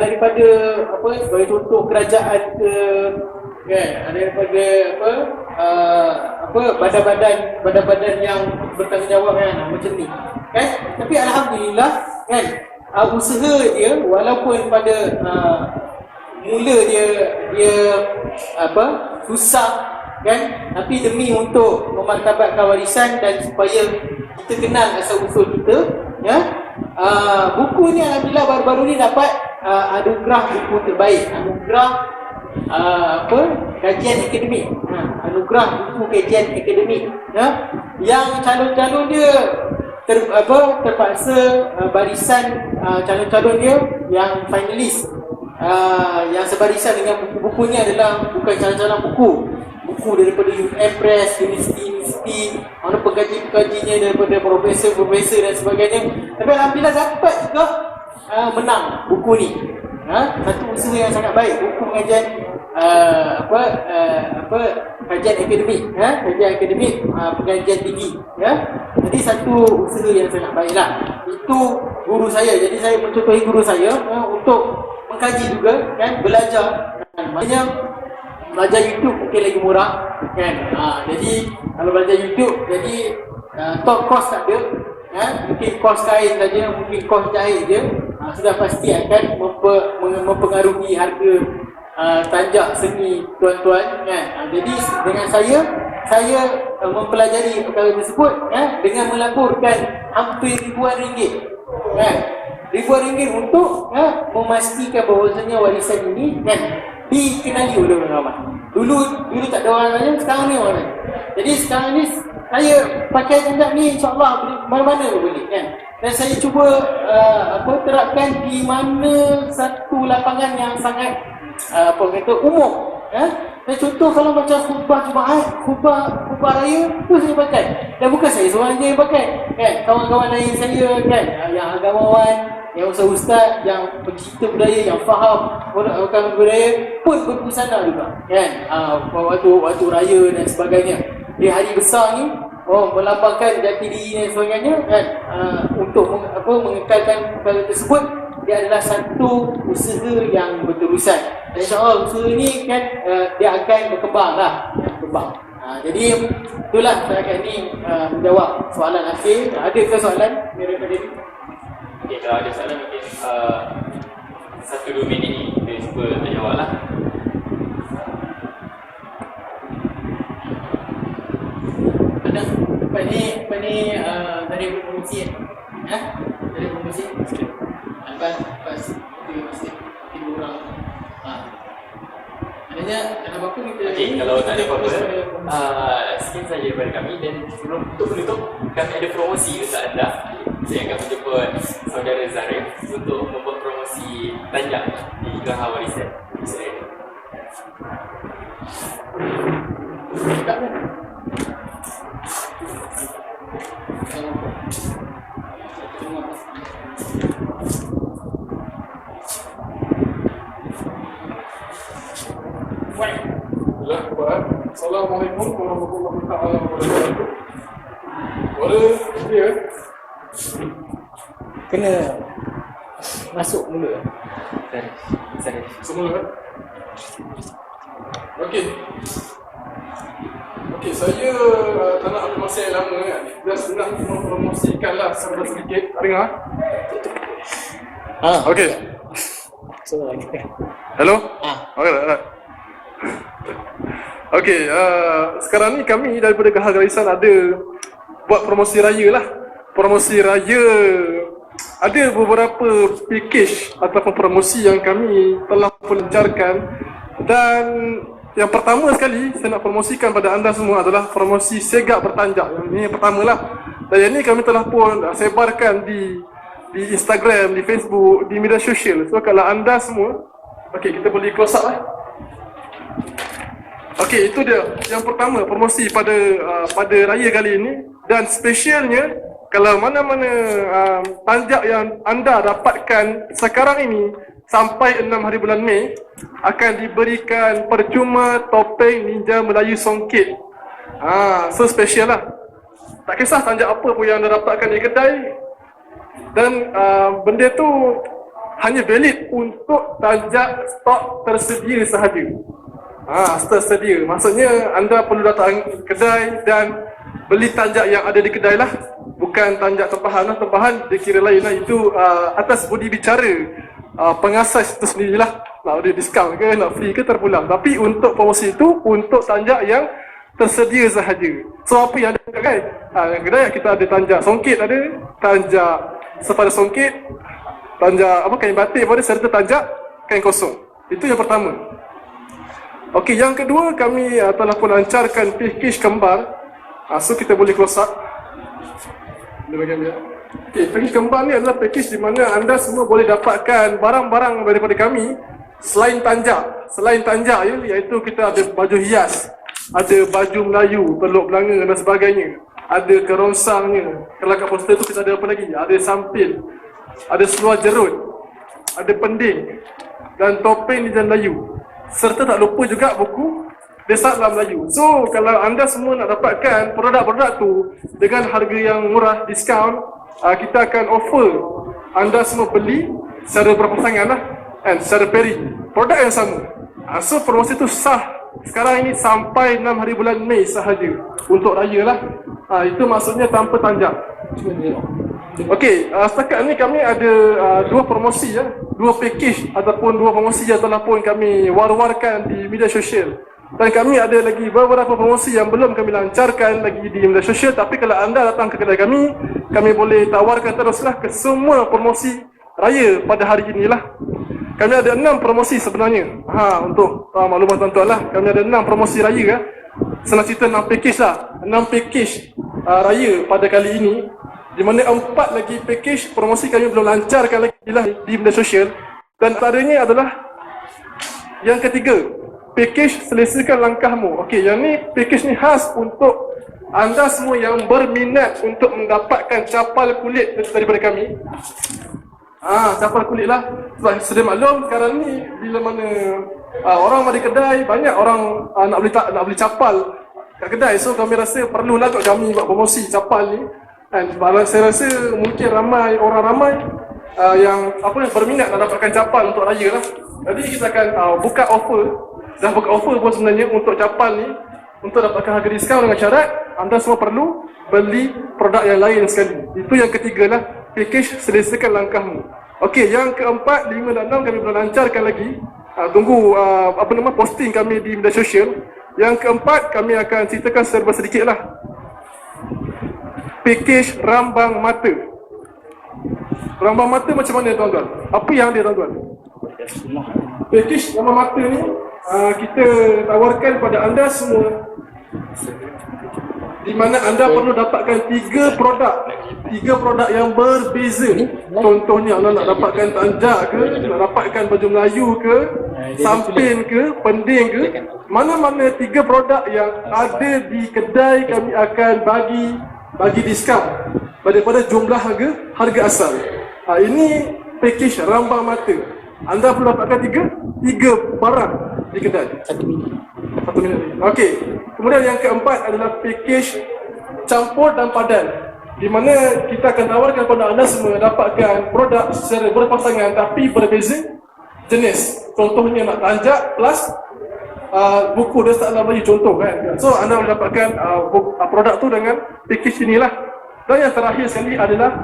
daripada sebagai contoh kerajaan ke kan, daripada badan-badan yang bertanggungjawab kan, macam ni kan. Tapi alhamdulillah kan, usaha dia walaupun pada mula dia susah kan, tapi demi untuk memartabatkan warisan dan supaya kita kenal asal usul kita ya. Buku ni alhamdulillah baru-baru ni dapat anugerah buku terbaik, anugerah kajian akademik, anugerah buku kajian akademik ya. Yang calon-calon dia terpaksa barisan calon-calon dia yang finalis yang sebarisan dengan buku-buku ni adalah bukan calon-calon buku daripada Press, universiti, mana pengkaji-pengkajinya daripada profesor dan sebagainya. Tapi alhamdulillah dapat juga menang buku ni. Satu usaha yang sangat baik, buku pengajian kajian akademik, kajian akademik pengajian tinggi ya. Jadi satu usaha yang sangat baiklah. Itu guru saya. Jadi saya mencontohi guru saya untuk mengkaji juga kan, belajar kan. Maknanya belajar YouTube mungkin lagi murah kan. Jadi kalau belajar YouTube, jadi top cost tak ada mungkin kos kain saja, mungkin kos jahit je, sudah pasti akan mempengaruhi harga tanjak seni tuan-tuan kan. Jadi dengan saya mempelajari perkara tersebut dengan melaburkan hampir ribuan ringgit kan, ribuan ringgit untuk memastikan bahawasanya warisan ini kan dikenali oleh orang ramai. Dulu tak ada orang lain, sekarang ni orang lain. Jadi sekarang ni saya pakai tanjak ni insya-Allah mana-mana boleh kan. Dan saya cuba terapkan di mana satu lapangan yang sangat umum Dan contoh kalau macam khutbah Jumaat, khutbah raya, tu saya pakai. Dan bukan saya seorang je yang pakai kan, kawan-kawan lain saya kan, yang agamawan, yang ustaz, yang pencipta budaya, yang faham orang budaya pun berbusana juga kan. Waktu raya dan sebagainya, di hari besar ni melambangkan jati diri dan sebagainya kan, untuk mengekalkan perkara tersebut, dia adalah satu usaha yang berterusan. Dan insya-Allah usaha ni kan dia akan berkembang lah, jadi itulah saya akan ni menjawab soalan akhir. Adakah soalan daripada ni? Okay, kalau ada soalan mungkin 1-2 minit ni kita cuba jawab lah. Ada lepas ni dari promosi dari promosi sikit. Lepas kita mesti 3 orang. Adanya ada apa-apa kita. Okey, kalau tak ada apa-apa, sekian saja daripada kami. Dan sebelum menutup, kami ada promosi untuk anda. Saya akan menjemput saudara Zarif untuk membuat promosi tanjak di Geraha Warisan Israel. Assalamualaikum warahmatullahi wabarakatuh. Boleh dia kena masuk mula. Zarif. semula. Okey, saya tak nak ambil masa yang lama kan. Dah sudah mempromosikanlah serba sedikit. Dengar. Okey. So, Hello? Alright. Okey, sekarang ni kami daripada Geraha Garisan ada buat promosi raya lah. Promosi raya, ada beberapa package ataupun promosi yang kami telah pelancarkan. Dan yang pertama sekali saya nak promosikan pada anda semua adalah promosi Segak Bertanjak. Yang ini yang pertama lah. Dan yang ini kami telah pun sebarkan di Instagram, di Facebook, di media sosial. So kalau anda semua, okey, kita boleh close up lah. Okey, itu dia yang pertama promosi pada raya kali ini. Dan spesialnya, kalau mana-mana tanjak yang anda dapatkan sekarang ini sampai 6 hari bulan Mei akan diberikan percuma topeng Ninja Melayu Songket. So spesial lah. Tak kisah tanjak apa pun yang anda dapatkan di kedai. Dan benda tu hanya valid untuk tanjak stok tersedia sahaja. Tersedia. Maksudnya anda perlu datang kedai dan beli tanjak yang ada di kedai lah. Bukan tanjak tempahan lah. Tempahan dia kira lain lah. Itu atas budi bicara pengasas itu sendirilah. Nak ada diskaun ke, nak free ke, terpulang. Tapi untuk promosi itu, untuk tanjak yang tersedia sahaja. So apa yang ada kat kedai? Yang kedai kita ada tanjak songket ada, tanjak sepada songket, tanjak kain batik pun ada, serta tanjak kain kosong. Itu yang pertama. Okey, yang kedua kami telah pun lancarkan package kembar. So kita boleh close up. Okey, package kembar ni adalah package di mana anda semua boleh dapatkan barang-barang daripada kami selain tanjak. Selain tanjak iaitu kita ada baju hias, ada baju Melayu, peluk belanga dan sebagainya. Ada kerongsangnya. Kalau kat poster tu kita ada apa lagi? Ada sampil, ada seluar jerut, ada pending dan topeng Ninja Melayu. Serta tak lupa juga buku Desatlah Melayu. So kalau anda semua nak dapatkan produk-produk tu dengan harga yang murah, diskaun, kita akan offer anda semua beli secara berpasangan lah, and secara pairing produk yang sama. So promosi tu sah sekarang ini sampai 6 hari bulan Mei sahaja untuk raya lah. Itu maksudnya tanpa tanjak. Okey, setakat ni kami ada dua promosi ya, dua package ataupun dua promosi yang telah pun kami war-warkan di media sosial. Dan kami ada lagi beberapa promosi yang belum kami lancarkan lagi di media sosial. Tapi kalau anda datang ke kedai kami boleh tawarkan teruslah ke semua promosi raya pada hari inilah. Kami ada 6 promosi sebenarnya. Untuk maklumat tuan-tuan lah, kami ada 6 promosi raya ya. Senang cerita 6 package lah. 6 package raya pada kali ini. Di mana 4 lagi package promosi kami belum lancarkan lagi lah di media sosial. Dan antaranya adalah yang ketiga, package Selesakan Langkahmu. Okey, yang ni package ni khas untuk anda semua yang berminat untuk mendapatkan capal kulit daripada kami. Capal kulit lah. Sebab sedia maklum sekarang ni bila mana orang ada kedai, banyak orang nak beli capal kat kedai. So kami rasa perlulah kot kami buat promosi capal ni. Dan saya rasa mungkin orang ramai yang berminat nak dapatkan capal untuk raya lah. Jadi kita akan buka offer. Dah buka offer pun sebenarnya untuk capal ni. Untuk dapatkan harga diskaun dengan syarat anda semua perlu beli produk yang lain sekali. Itu yang ketiga lah, package Selesakan Langkahmu. Okey, yang keempat, 5 dan 6 kami belum lancarkan lagi. Tunggu posting kami di media sosial. Yang keempat kami akan ceritakan serba sedikit lah. Package Rambang Mata. Rambang Mata macam mana tuan-tuan? Apa yang ada tuan-tuan? Package Rambang Mata ni kita tawarkan pada anda semua, di mana anda perlu dapatkan 3 produk yang berbeza. Contohnya anda nak dapatkan tanjak ke, nak dapatkan baju Melayu ke, sampin ke, pending ke, mana-mana 3 produk yang ada di kedai kami akan bagi diskaun daripada jumlah harga asal. Ini package Rambang Mata. Anda perlu dapatkan 3 barang di kedai. 1 minit. Okey. Kemudian yang keempat adalah package Campur dan Padan, di mana kita akan tawarkan kepada anda semua dapatkan produk secara berpasangan tapi berbeza jenis. Contohnya nak tanjak plus buku Desatlah Melayu contoh kan. So anda boleh dapatkan produk tu dengan package inilah. Dan yang terakhir sekali adalah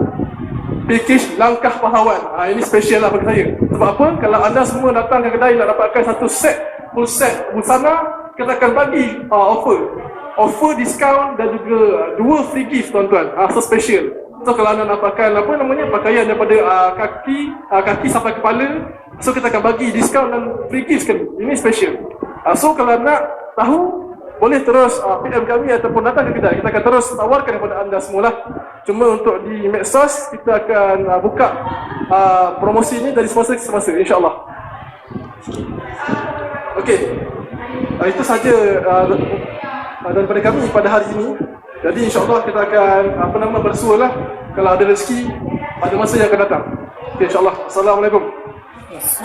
package langkah pahlawan. Ini special lah bagi saya. Sebab apa? Kalau anda semua datang ke kedai nak dapatkan satu set, full set busana, kita akan bagi offer diskaun dan juga 2 free gift tuan-tuan. So special. So kalau anda nak pakai pakaian daripada kaki sampai kepala, so kita akan bagi diskaun dan free gift sekali. Ini special. So kalau nak tahu, boleh terus PM kami ataupun datang ke kedai. Kita akan terus tawarkan kepada anda semualah. Cuma untuk di medsos kita akan buka promosi ini dari semasa ke semasa, insya-Allah. Okey. Itu saja daripada kami pada hari ini. Jadi insya-Allah kita akan bersua lah kalau ada rezeki pada masa yang akan datang. Okey, insya-Allah. Assalamualaikum. Yes.